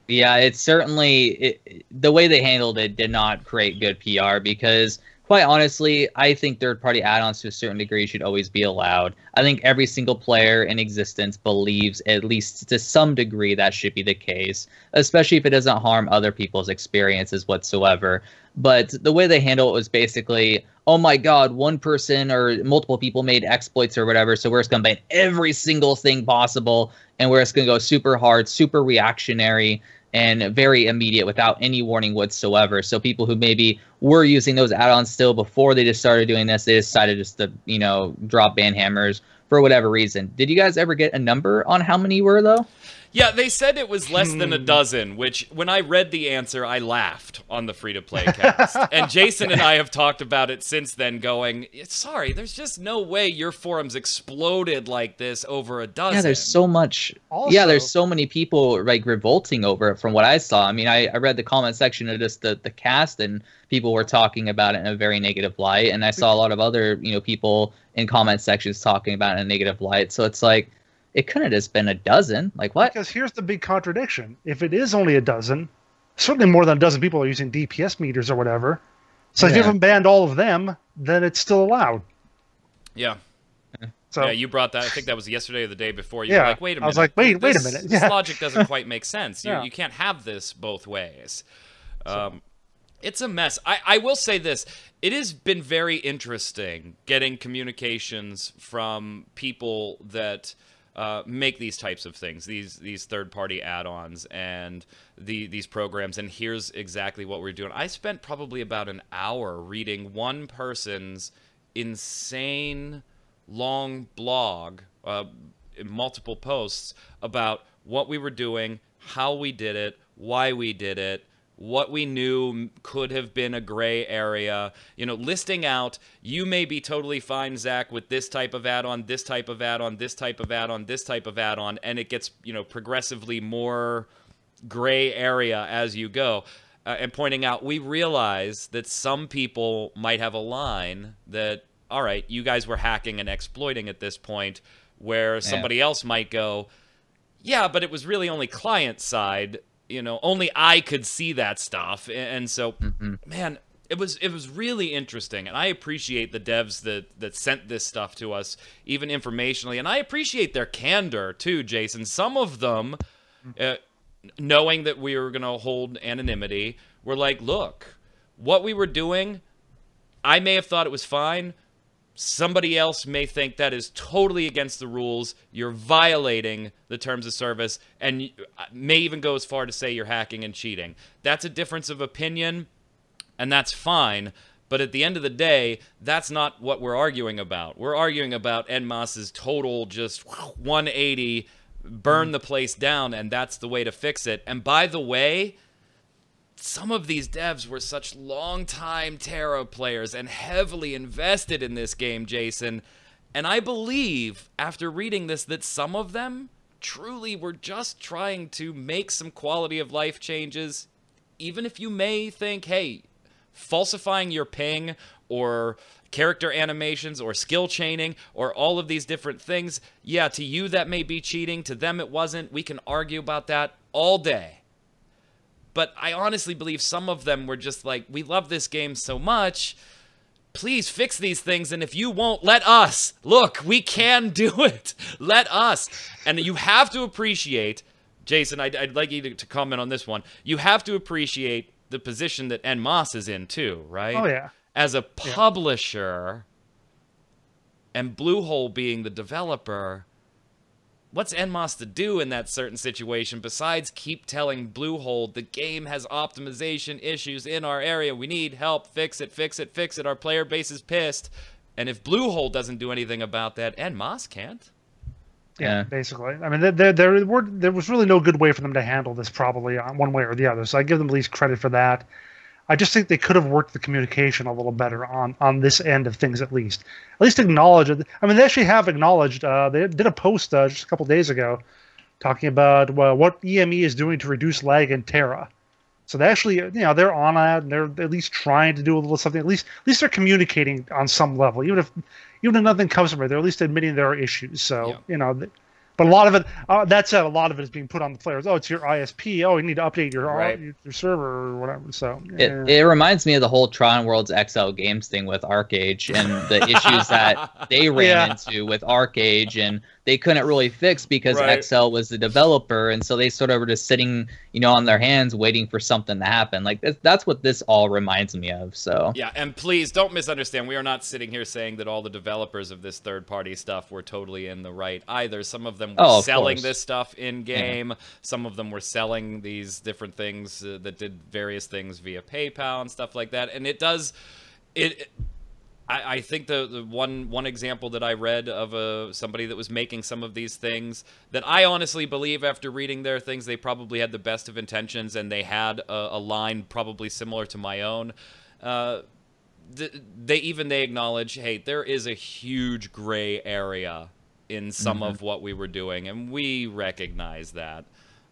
Yeah, it's certainly the way they handled it did not create good PR, because quite honestly, I think third-party add-ons to a certain degree should always be allowed. I think every single player in existence believes, at least to some degree, that should be the case, especially if it doesn't harm other people's experiences whatsoever. But the way they handle it was basically, oh my god, one person or multiple people made exploits or whatever, so we're just going to ban every single thing possible, and we're just going to go super hard, super reactionary, and very immediate without any warning whatsoever. So people who maybe were using those add-ons still before they just started doing this, they decided just to, you know, drop ban hammers for whatever reason. Did you guys ever get a number on how many were, though? Yeah, they said it was less than a dozen, which when I read the answer, I laughed on the free-to-play cast. And Jason and I have talked about it since then, going, sorry, there's just no way your forums exploded like this over a dozen. Yeah, there's so much. Also, yeah, there's so many people like revolting over it from what I saw. I mean, I read the comment section of just the cast, and people were talking about it in a very negative light. And I saw a lot of other, you know, people in comment sections talking about it in a negative light. So it's like, it couldn't have just been a dozen. Like, what? Because here's the big contradiction. If it is only a dozen, certainly more than a dozen people are using DPS meters or whatever. So if you haven't banned all of them, then it's still allowed. Yeah. So, yeah, you brought that. I think that was yesterday or the day before. You were like, wait a minute. I was like, wait a minute. This logic doesn't quite make sense. Yeah. You can't have this both ways. It's a mess. I will say this. It has been very interesting getting communications from people that make these types of things, these third-party add-ons and these programs, and here's exactly what we're doing. I spent probably about an hour reading one person's insane long blog, multiple posts about what we were doing, how we did it, why we did it, what we knew could have been a gray area, you know, listing out, you may be totally fine, Zach, with this type of add-on, this type of add-on, this type of add-on, this type of add-on, and it gets, you know, progressively more gray area as you go. And pointing out, we realize that some people might have a line that, all right, you guys were hacking and exploiting at this point, where somebody else might go, yeah, but it was really only client side. You know, only I could see that stuff, and so, man, it was really interesting, and I appreciate the devs that sent this stuff to us, even informationally, and I appreciate their candor too, Jason. Some of them, knowing that we were going to hold anonymity, were like, look, what we were doing, I may have thought it was fine. Somebody else may think that is totally against the rules. You're violating the terms of service, and may even go as far to say you're hacking and cheating. That's a difference of opinion, and that's fine. But at the end of the day, that's not what we're arguing about. We're arguing about NMOS's total just 180, burn the place down, and that's the way to fix it. And by the way, some of these devs were such long-time TERA players and heavily invested in this game, Jason. And I believe, after reading this, that some of them truly were just trying to make some quality of life changes. Even if you may think, hey, falsifying your ping or character animations or skill chaining or all of these different things, yeah, to you that may be cheating, to them it wasn't. We can argue about that all day. But I honestly believe some of them were just like, we love this game so much, please fix these things, and if you won't, let us. Look, we can do it. Let us. And you have to appreciate, Jason, I'd like you to comment on this one. You have to appreciate the position that NMOS is in too, right? Oh, yeah. As a publisher, and Bluehole being the developer, what's NMOS to do in that certain situation besides keep telling Bluehole the game has optimization issues in our area, we need help, fix it, fix it, fix it, our player base is pissed. And if Bluehole doesn't do anything about that, NMOS can't. Yeah, basically. I mean, there was really no good way for them to handle this, probably, one way or the other. So I give them at least credit for that. I just think they could have worked the communication a little better on this end of things, at least. At least acknowledge it. I mean, they actually have acknowledged. They did a post just a couple days ago talking about what EME is doing to reduce lag in TERA. So they actually, they're on that, and they're at least trying to do a little something. At least they're communicating on some level, even if nothing comes from it. They're at least admitting there are issues. So but a lot of it, that said, a lot of it is being put on the players. Oh, it's your ISP. Oh, you need to update your server or whatever. So it reminds me of the whole Tron Worlds XL Games thing with ArcAge and the issues that they ran into with ArcAge, and they couldn't really fix because XL was the developer, and so they sort of were just sitting, on their hands waiting for something to happen. Like that's what this all reminds me of. So yeah, and please don't misunderstand. We are not sitting here saying that all the developers of this third-party stuff were totally in the right either. Some of them were selling this stuff in game. Yeah. Some of them were selling these different things that did various things via PayPal and stuff like that. And it does I think the one example that I read of somebody that was making some of these things that I honestly believe, after reading their things, they probably had the best of intentions, and they had a line probably similar to my own. They acknowledge, hey, there is a huge gray area in some of what we were doing, and we recognize that.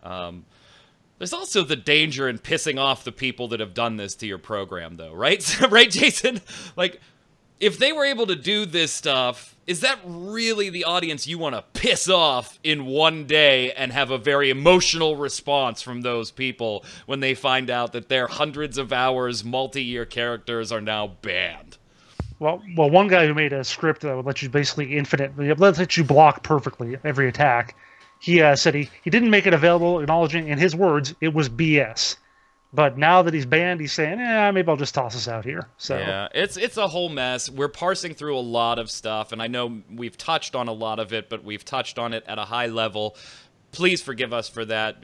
There's also the danger in pissing off the people that have done this to your program, though, right? Right, Jason? Like, if they were able to do this stuff, is that really the audience you want to piss off in one day and have a very emotional response from those people when they find out that their hundreds of hours, multi-year characters are now banned? Well, one guy who made a script that would let you basically let you block perfectly every attack, he said he didn't make it available, acknowledging, in his words, it was BS. But now that he's banned, he's saying, maybe I'll just toss this out here. So yeah, it's a whole mess. We're parsing through a lot of stuff, and I know we've touched on a lot of it, but we've touched on it at a high level. Please forgive us for that.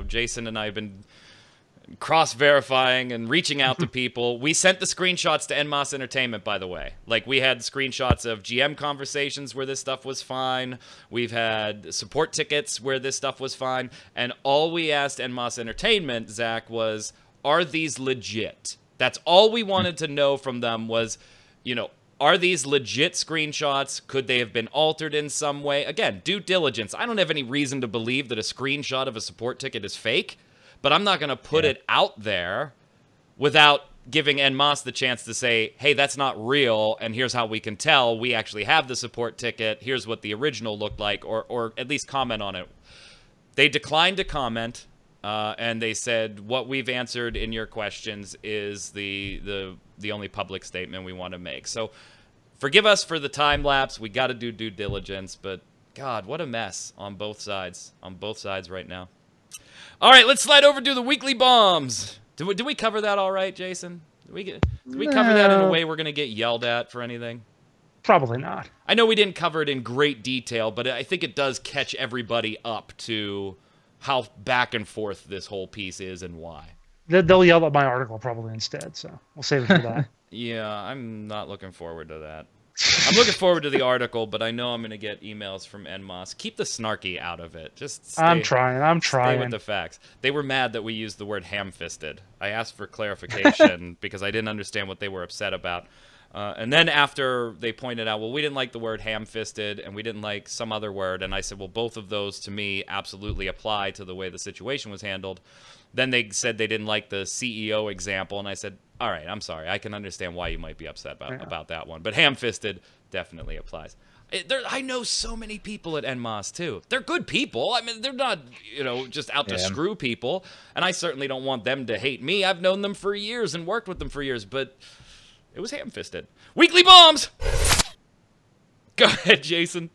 Jason and I have been cross-verifying and reaching out to people. We sent the screenshots to NMOS Entertainment, by the way. Like, we had screenshots of GM conversations where this stuff was fine. We've had support tickets where this stuff was fine. And all we asked NMOS Entertainment, Zach, was, are these legit? That's all we wanted to know from them was, are these legit screenshots? Could they have been altered in some way? Again, due diligence. I don't have any reason to believe that a screenshot of a support ticket is fake. But I'm not going to put it out there without giving NMOS the chance to say, hey, that's not real, and here's how we can tell we actually have the support ticket, here's what the original looked like, or at least comment on it. They declined to comment, and they said, what we've answered in your questions is the only public statement we want to make. So forgive us for the time lapse. We got to do due diligence, but God, what a mess on both sides right now. All right, let's slide over to the weekly bombs. Did we cover that all right, Jason? Did we cover that in a way we're going to get yelled at for anything? Probably not. I know we didn't cover it in great detail, but I think it does catch everybody up to how back and forth this whole piece is and why. They'll yell at my article probably instead, so we'll save it for that. Yeah, I'm not looking forward to that. I'm looking forward to the article, but I know I'm going to get emails from NMOS. Keep the snarky out of it. Just stay, I'm trying. Stay with the facts. They were mad that we used the word ham-fisted. I asked for clarification because I didn't understand what they were upset about. And then after they pointed out, well, we didn't like the word ham-fisted, and we didn't like some other word, and I said, well, both of those to me absolutely apply to the way the situation was handled. Then they said they didn't like the CEO example, and I said, all right, I'm sorry. I can understand why you might be upset about that one. But ham-fisted definitely applies. I know so many people at NMOS, too. They're good people. I mean, they're not, just out to screw people. And I certainly don't want them to hate me. I've known them for years and worked with them for years, but it was ham-fisted. Weekly bombs! Go ahead, Jason.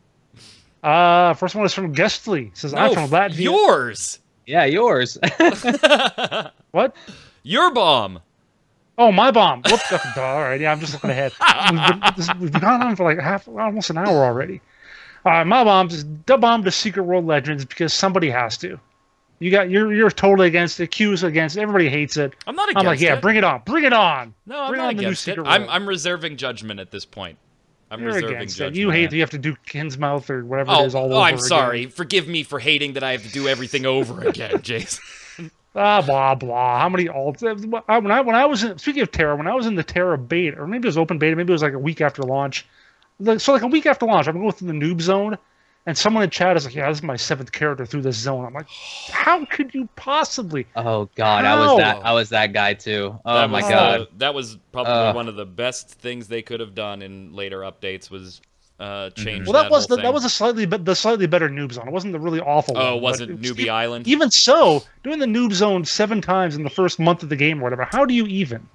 First one is from Guestly. It says, I'm from Latvia. Yours! Yeah, yours. What? Your bomb. Oh, my bomb. Whoops. All right, yeah, I'm just looking ahead. We've been gone on for like almost an hour already. My bomb is the bomb to Secret World Legends because somebody has to. You're totally against it. Q's against it. Everybody hates it. I'm not against it. I'm like, yeah, bring it on. Bring it on. No, I'm not against it. I'm reserving judgment at this point. You're against it. You hate that you have to do Kinsmouth or whatever it is all over I'm again. sorry. Forgive me for hating that I have to do everything over again, Jason. Blah blah. How many alts? When I was in, speaking of TERA, when I was in the TERA beta, or maybe it was open beta, maybe it was like a week after launch. So like a week after launch, I'm going through the noob zone, and someone in chat is like, "Yeah, this is my 7th character through this zone." I'm like, "How could you possibly?" Oh God, I was that guy too. Oh my God, that was probably one of the best things they could have done in later updates was. Change. Well, that was the slightly better noob zone. It wasn't the really awful one. Oh, wasn't Newbie Island? Even so, doing the noob zone 7 times in the first month of the game or whatever. How do you even?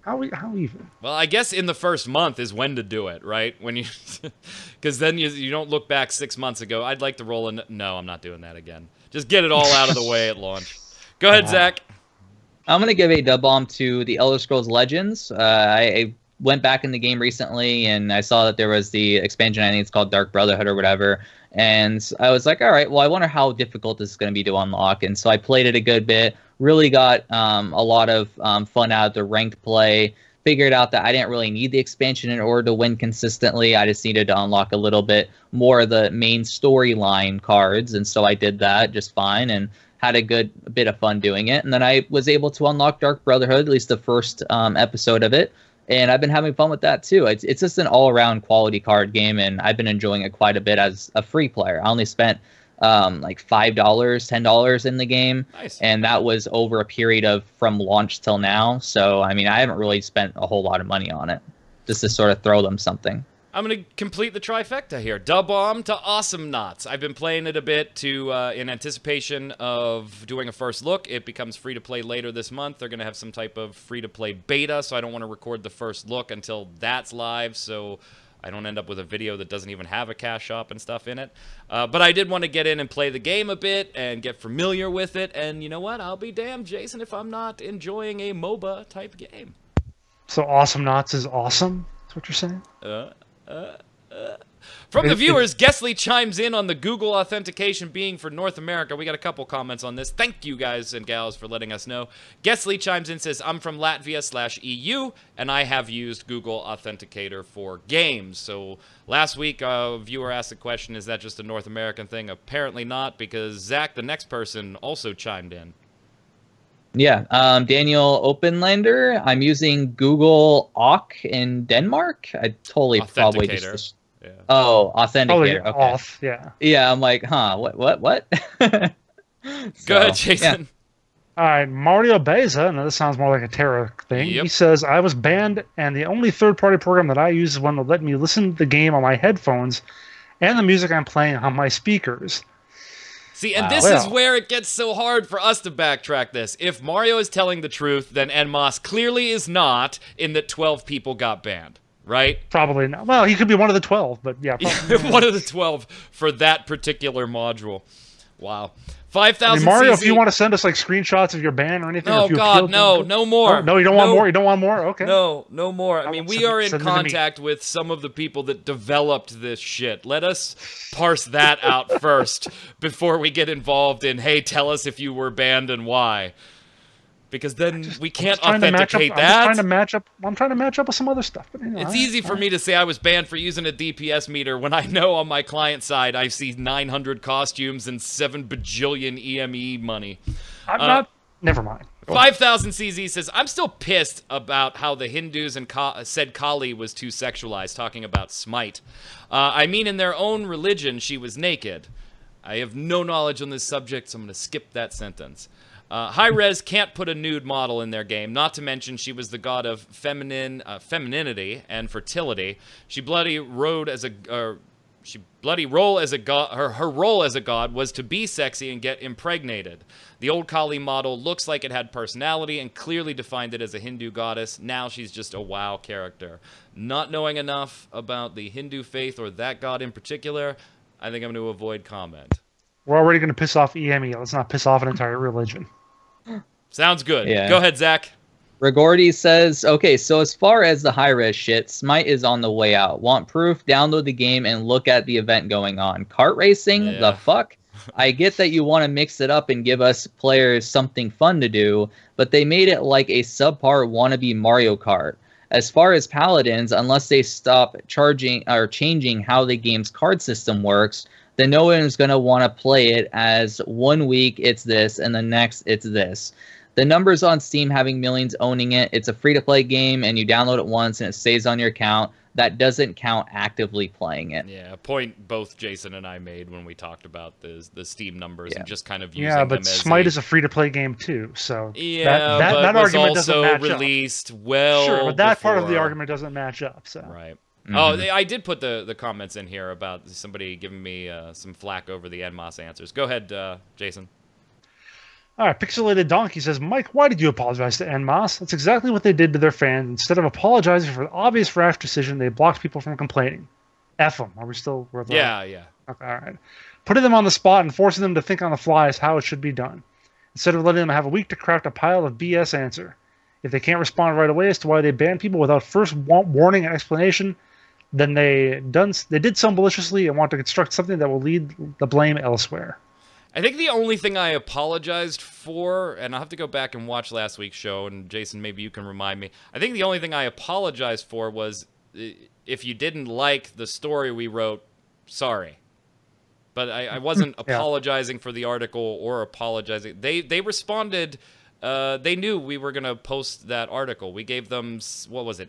How even? Well, I guess in the first month is when to do it, right? When you, because then you don't look back 6 months ago. I'd like to roll in. No, I'm not doing that again. Just get it all out of the way at launch. Go ahead, Zach. I'm gonna give a dub bomb to the Elder Scrolls Legends. I went back in the game recently and I saw that there was the expansion. I think it's called Dark Brotherhood or whatever. And I was like, all right, well, I wonder how difficult this is going to be to unlock. And so I played it a good bit, really got a lot of fun out of the ranked play, figured out that I didn't really need the expansion in order to win consistently. I just needed to unlock a little bit more of the main storyline cards. And so I did that just fine and had a good bit of fun doing it. And then I was able to unlock Dark Brotherhood, at least the first episode of it. And I've been having fun with that too. It's just an all-around quality card game, and I've been enjoying it quite a bit as a free player. I only spent like $5, $10 in the game, nice. And that was over a period of from launch till now. So I mean, I haven't really spent a whole lot of money on it, just to sort of throw them something. I'm going to complete the trifecta here. Dub bomb to Awesome Knots. I've been playing it a bit to in anticipation of doing a first look. It becomes free-to-play later this month. They're going to have some type of free-to-play beta, so I don't want to record the first look until that's live, so I don't end up with a video that doesn't even have a cash shop and stuff in it. But I did want to get in and play the game a bit and get familiar with it, and you know what? I'll be damned, Jason, if I'm not enjoying a MOBA-type game. So Awesome Knots is awesome? That's what you're saying? From the viewers, Guestly chimes in on the Google authentication being for North America. We got a couple comments on this. Thank you guys and gals for letting us know. Guestly chimes in, says, I'm from Latvia/EU, and I have used Google Authenticator for games. So last week, a viewer asked the question, is that just a North American thing? Apparently not, because Zach, the next person, also chimed in. Yeah, Daniel Openlander. I'm using Google Auth in Denmark. I totally probably just... Yeah. Oh, Authenticator. Okay. Auth, yeah. Yeah, I'm like, huh, what? Go ahead, Jason. Yeah. All right, Mario Beza. Now, this sounds more like a TERA thing. Yep. He says, I was banned, and the only third-party program that I use is one that let me listen to the game on my headphones and the music I'm playing on my speakers. See, and this is where it gets so hard for us to backtrack this. If Mario is telling the truth, then NMOS clearly is not, in that 12 people got banned, right? Probably not. Well, he could be one of the 12, but yeah. One of the 12 for that particular module. Wow. 5,000 Mario, CZ. if you want to send us like screenshots of your ban or anything. Oh, if you God, no more. Oh, no, you don't want more? You don't want more? Okay. No more. I mean, we are in send them to me. contact with some of the people that developed this shit. Let us parse that out first before we get involved in, hey, tell us if you were banned and why. Because then we can't authenticate that. I'm trying to match up with some other stuff. But, you know, it's easy for me to say I was banned for using a DPS meter when I know on my client side I see 900 costumes and 7 bajillion EME money. I'm not. Never mind. 5000 CZ says, I'm still pissed about how the Hindus and said Kali was too sexualized, talking about Smite. I mean, in their own religion, she was naked. I have no knowledge on this subject, so I'm going to skip that sentence. High-Res can't put a nude model in their game, not to mention she was the god of femininity and fertility. She bloody rode as a... role as a god. Her role as a god was to be sexy and get impregnated. The old Kali model looks like it had personality and clearly defined it as a Hindu goddess. Now she's just a WoW character. Not knowing enough about the Hindu faith or that god in particular, I think I'm going to avoid comment. We're already going to piss off EME. Let's not piss off an entire religion. Sounds good. Yeah. Go ahead, Zach. Rigordi says, okay, so as far as the high-res shit, Smite is on the way out. Want proof? Download the game and look at the event going on. Kart racing? Yeah. The fuck? I get that you want to mix it up and give us players something fun to do, but they made it like a subpar wannabe Mario Kart. As far as Paladins, unless they stop charging or changing how the game's card system works, then no one is going to want to play it as 1 week it's this and the next it's this. The numbers on Steam having millions owning it, it's a free-to-play game, and you download it once and it stays on your account. That doesn't count actively playing it. Yeah, a point both Jason and I made when we talked about the Steam numbers and just kind of using Yeah, but them as Smite is a free-to-play game too, so yeah, that but argument was doesn't also match released well. Sure, but that part of the before. argument doesn't match up. So Right. Mm-hmm. Oh, I did put the comments in here about somebody giving me some flack over the NMOS answers. Go ahead, Jason. All right, Pixelated Donkey says, Mike, why did you apologize to NMOS? That's exactly what they did to their fans. Instead of apologizing for the obvious rash decision, they blocked people from complaining. F them. Are we still worth Yeah. Okay, all right. Putting them on the spot and forcing them to think on the fly is how it should be done. Instead of letting them have a week to craft a pile of BS answer. If they can't respond right away as to why they banned people without first warning and explanation, then they did so maliciously and want to construct something that will lead the blame elsewhere. I think the only thing I apologized for, and I'll have to go back and watch last week's show, and Jason, maybe you can remind me. I think the only thing I apologized for was if you didn't like the story we wrote, sorry. But I wasn't apologizing for the article or apologizing. They responded. They knew we were going to post that article. We gave them,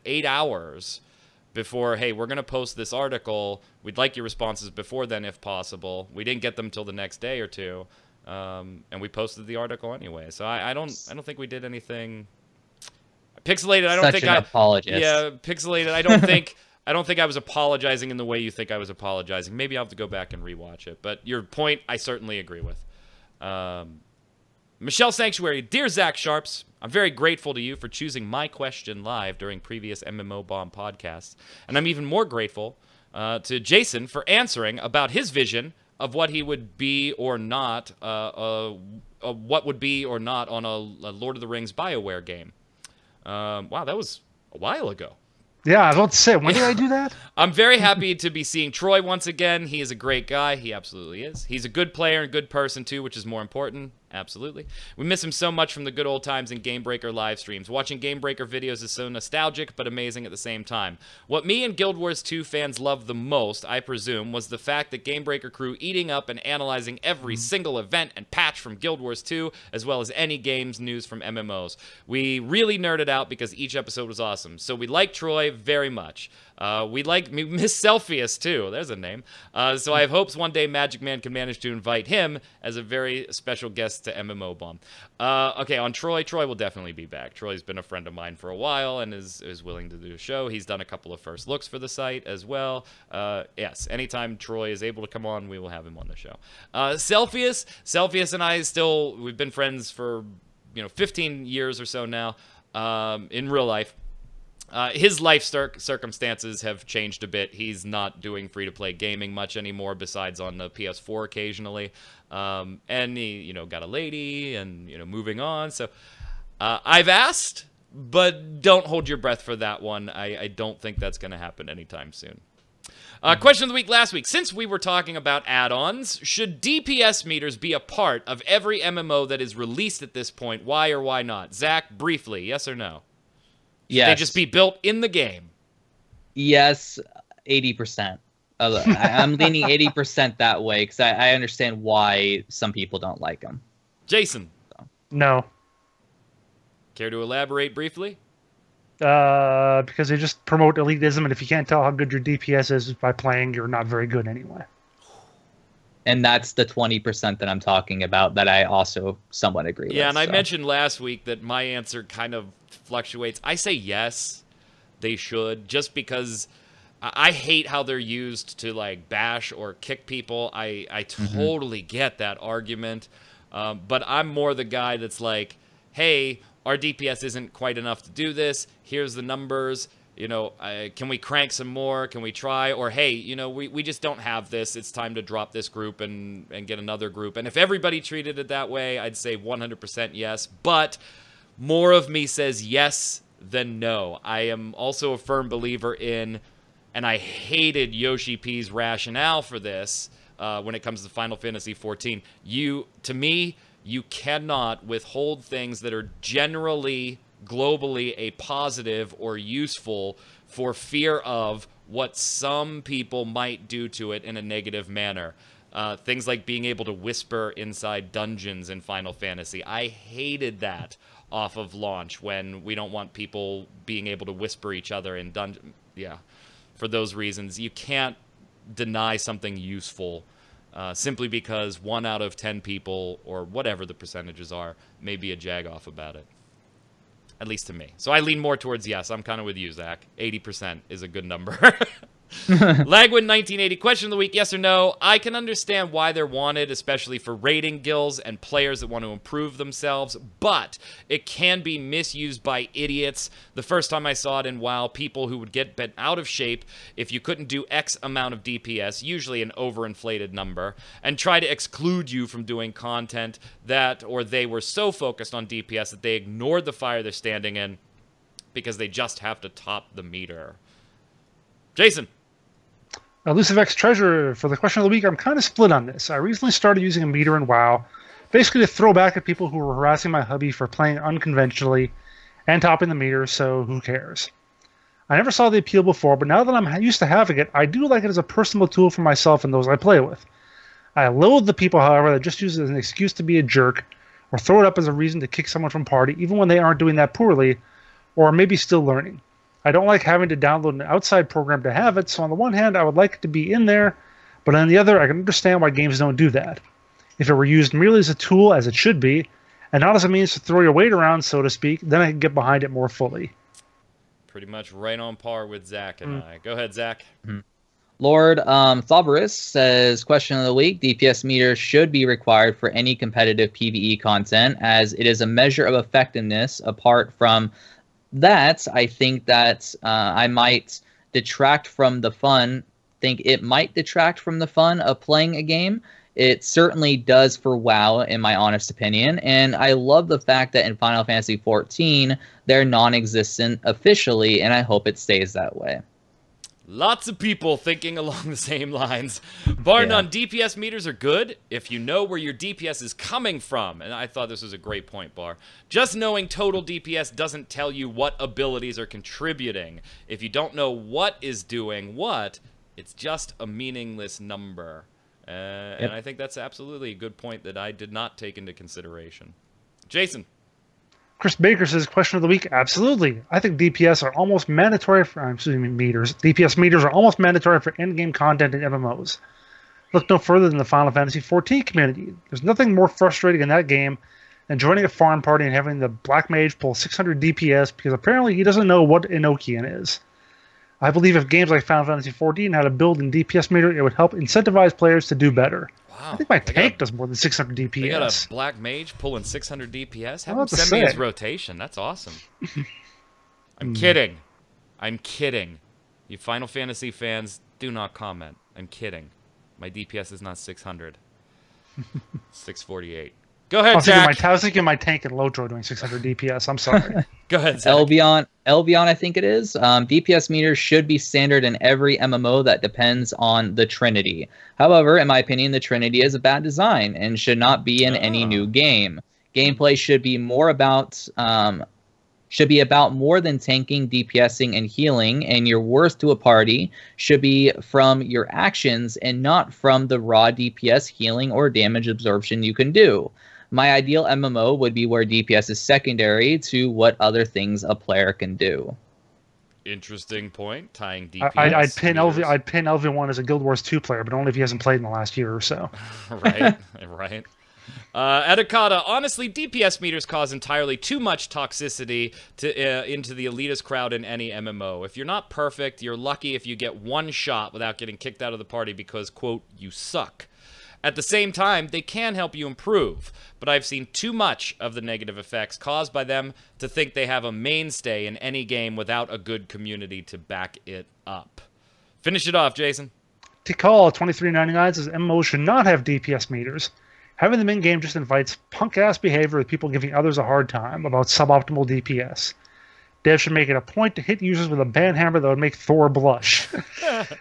8 hours before, hey, we're going to post this article. We'd like your responses before then if possible. We didn't get them till the next day or two, and we posted the article anyway. So I don't think we did anything. Pixelated, I don't think I apologist. Yeah, Pixelated, I don't think I was apologizing in the way you think I was apologizing. Maybe I'll have to go back and rewatch it. But your point, I certainly agree with. Michelle Sanctuary, dear Zach Sharps, I'm very grateful to you for choosing my question live during previous MMOBomb podcasts, and I'm even more grateful to Jason for answering about his vision of what he would be or not, what would be or not on a Lord of the Rings BioWare game. Wow, that was a while ago. Yeah, I was about to say, when did I do that? I'm very happy to be seeing Troy once again. He is a great guy. He absolutely is. He's a good player and good person, too, which is more important. Absolutely. We miss him so much from the good old times in Gamebreaker live streams. Watching Gamebreaker videos is so nostalgic, but amazing at the same time. What me and Guild Wars 2 fans loved the most, I presume, was the fact that Gamebreaker crew eating up and analyzing every single event and patch from Guild Wars 2, as well as any games news from MMOs. We really nerded out because each episode was awesome. So we like Troy very much. We miss Selphius, too. There's a name. So I have hopes one day magicman can manage to invite him as a very special guest to MMOBomb. Okay, on Troy will definitely be back. Troy's been a friend of mine for a while and is willing to do a show. He's done a couple of first looks for the site as well. Yes, anytime Troy is able to come on, we will have him on the show. Selphius and I we've been friends for 15 years or so now in real life. His life circumstances have changed a bit. He's not doing free-to-play gaming much anymore, besides on the PS4 occasionally. And he, got a lady and, moving on. So I've asked, but don't hold your breath for that one. I don't think that's going to happen anytime soon. Question of the week last week. Since we were talking about add-ons, should DPS meters be a part of every MMO that is released at this point? Why or why not? Zach, briefly, yes or no? Yes. They just be built in the game. Yes, 80%. I'm leaning 80% that way because I understand why some people don't like them. Jason. No. Care to elaborate briefly? Because they just promote elitism, and if you can't tell how good your DPS is by playing, you're not very good anyway. And that's the 20% that I'm talking about that I also somewhat agree with. Yeah, and I mentioned last week that my answer kind of fluctuates. I say yes, they should, just because I hate how they're used to, like, bash or kick people. I totally get that argument. But I'm more the guy that's like, hey, our DPS isn't quite enough to do this. Here's the numbers. You know, can we crank some more? Can we try? Or, hey, you know, we just don't have this. It's time to drop this group and get another group. And if everybody treated it that way, I'd say 100% yes. But more of me says yes than no. I am also a firm believer in, and I hated Yoshi P's rationale for this when it comes to Final Fantasy XIV. To me, you cannot withhold things that are generally globally a positive or useful for fear of what some people might do to it in a negative manner. Things like being able to whisper inside dungeons in Final Fantasy. I hated that off of launch when we don't want people being able to whisper each other in dungeons. Yeah, for those reasons. You can't deny something useful simply because 1 out of 10 people, or whatever the percentages are, may be a jag-off about it. At least to me. So I lean more towards yes. I'm kind of with you, Zach. 80% is a good number. Lagwin 1980, question of the week, yes or no? I can understand why they're wanted, especially for raiding guilds and players that want to improve themselves, but it can be misused by idiots. The first time I saw it in WoW, people who would get bent out of shape if you couldn't do X amount of DPS, usually an overinflated number, and try to exclude you from doing content that, or they were so focused on DPS that they ignored the fire they're standing in because they just have to top the meter. Jason. Elusive X Treasure, for the question of the week, I'm kind of split on this. I recently started using a meter in WoW, basically to throw back at people who were harassing my hubby for playing unconventionally and topping the meter, so who cares? I never saw the appeal before, but now that I'm used to having it, I do like it as a personal tool for myself and those I play with. I loathe the people, however, that just use it as an excuse to be a jerk, or throw it up as a reason to kick someone from party, even when they aren't doing that poorly, or maybe still learning. I don't like having to download an outside program to have it, so on the one hand, I would like it to be in there, but on the other, I can understand why games don't do that. If it were used merely as a tool, as it should be, and not as a means to throw your weight around, so to speak, then I can get behind it more fully. Pretty much right on par with Zach and I. Go ahead, Zach. Lord Thalberus says, question of the week, DPS meter should be required for any competitive PvE content, as it is a measure of effectiveness. Apart from that, I think that I might detract from the fun. Think it might detract from the fun of playing a game. It certainly does for WoW, in my honest opinion. And I love the fact that in Final Fantasy XIV, they're non-existent officially, and I hope it stays that way. Lots of people thinking along the same lines. Bar none, DPS meters are good if you know where your DPS is coming from. And I thought this was a great point, Bar. Just knowing total DPS doesn't tell you what abilities are contributing. If you don't know what is doing what, it's just a meaningless number. And I think that's absolutely a good point that I did not take into consideration. Jason. Chris Baker says, question of the week, absolutely. I think DPS are almost mandatory for, meters. DPS meters are almost mandatory for endgame content in MMOs. Look no further than the Final Fantasy XIV community. There's nothing more frustrating in that game than joining a farm party and having the Black Mage pull 600 DPS because apparently he doesn't know what Enochian is. I believe if games like Final Fantasy XIV had a built-in DPS meter, it would help incentivize players to do better. Wow. I think my tank does more than 600 DPS. They got a Black Mage pulling 600 DPS? Have him send me his rotation. That's awesome. I'm kidding. I'm kidding. You Final Fantasy fans, do not comment. I'm kidding. My DPS is not 600. 648. Go ahead, Zach. I was thinking my tank and Lotro doing 600 DPS. I'm sorry. Go ahead, Zach. Elvion, I think it is. DPS meters should be standard in every MMO that depends on the Trinity. However, in my opinion, the Trinity is a bad design and should not be in any new game. Gameplay should be more about more than tanking, DPSing, and healing, and your worth to a party should be from your actions and not from the raw DPS, healing, or damage absorption you can do. My ideal MMO would be where DPS is secondary to what other things a player can do. Interesting point. Tying DPS. I'd pin meters. I'd pin LV1 as a Guild Wars 2 player, but only if he hasn't played in the last year or so. Right, right. Adakata, honestly, DPS meters cause entirely too much toxicity into the elitist crowd in any MMO. If you're not perfect, you're lucky if you get one shot without getting kicked out of the party because, quote, you suck. At the same time, they can help you improve, but I've seen too much of the negative effects caused by them to think they have a mainstay in any game without a good community to back it up. Finish it off, Jason. Tikal 23.99 says MMOs should not have DPS meters. Having them in-game just invites punk-ass behavior with people giving others a hard time about suboptimal DPS. Devs should make it a point to hit users with a banhammer that would make Thor blush.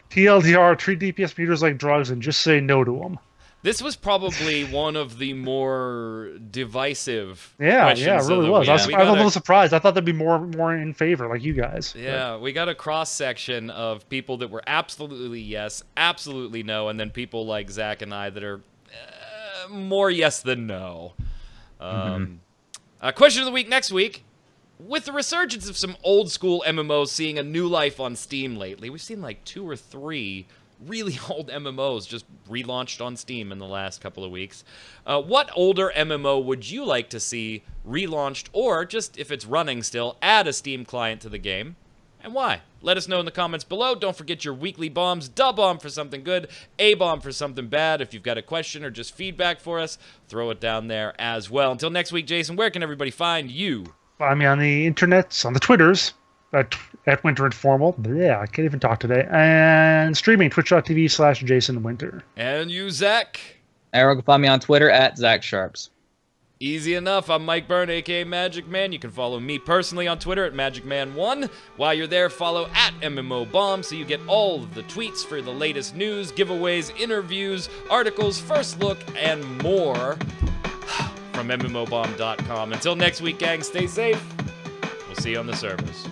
TLDR, treat DPS meters like drugs and just say no to them. This was probably one of the more divisive Yeah, questions it of really the was. week. I was a little surprised. I thought there'd be more in favor, like you guys. Yeah, we got a cross-section of people that were absolutely yes, absolutely no, and then people like Zach and I that are more yes than no. Question of the week next week. With the resurgence of some old-school MMOs seeing a new life on Steam lately, we've seen like 2 or 3 really old MMOs just relaunched on Steam in the last couple of weeks. What older MMO would you like to see relaunched, or just, if it's running still, add a Steam client to the game? And why? Let us know in the comments below. Don't forget your weekly bombs. Da bomb for something good, A bomb for something bad. If you've got a question or just feedback for us, throw it down there as well. Until next week, Jason, where can everybody find you? Find me on the internets, on the Twitters, at Winter Informal. Yeah, I can't even talk today. And streaming, twitch.tv/JasonWinter. And you, Zach? Everyone can find me on Twitter at Zach Sharps. Easy enough. I'm Mike Byrne, aka Magic Man. You can follow me personally on Twitter at MagicMan1. While you're there, follow at MMOBomb so you get all of the tweets for the latest news, giveaways, interviews, articles, first look, and more from MMOBomb.com. Until next week, gang, stay safe. We'll see you on the servers.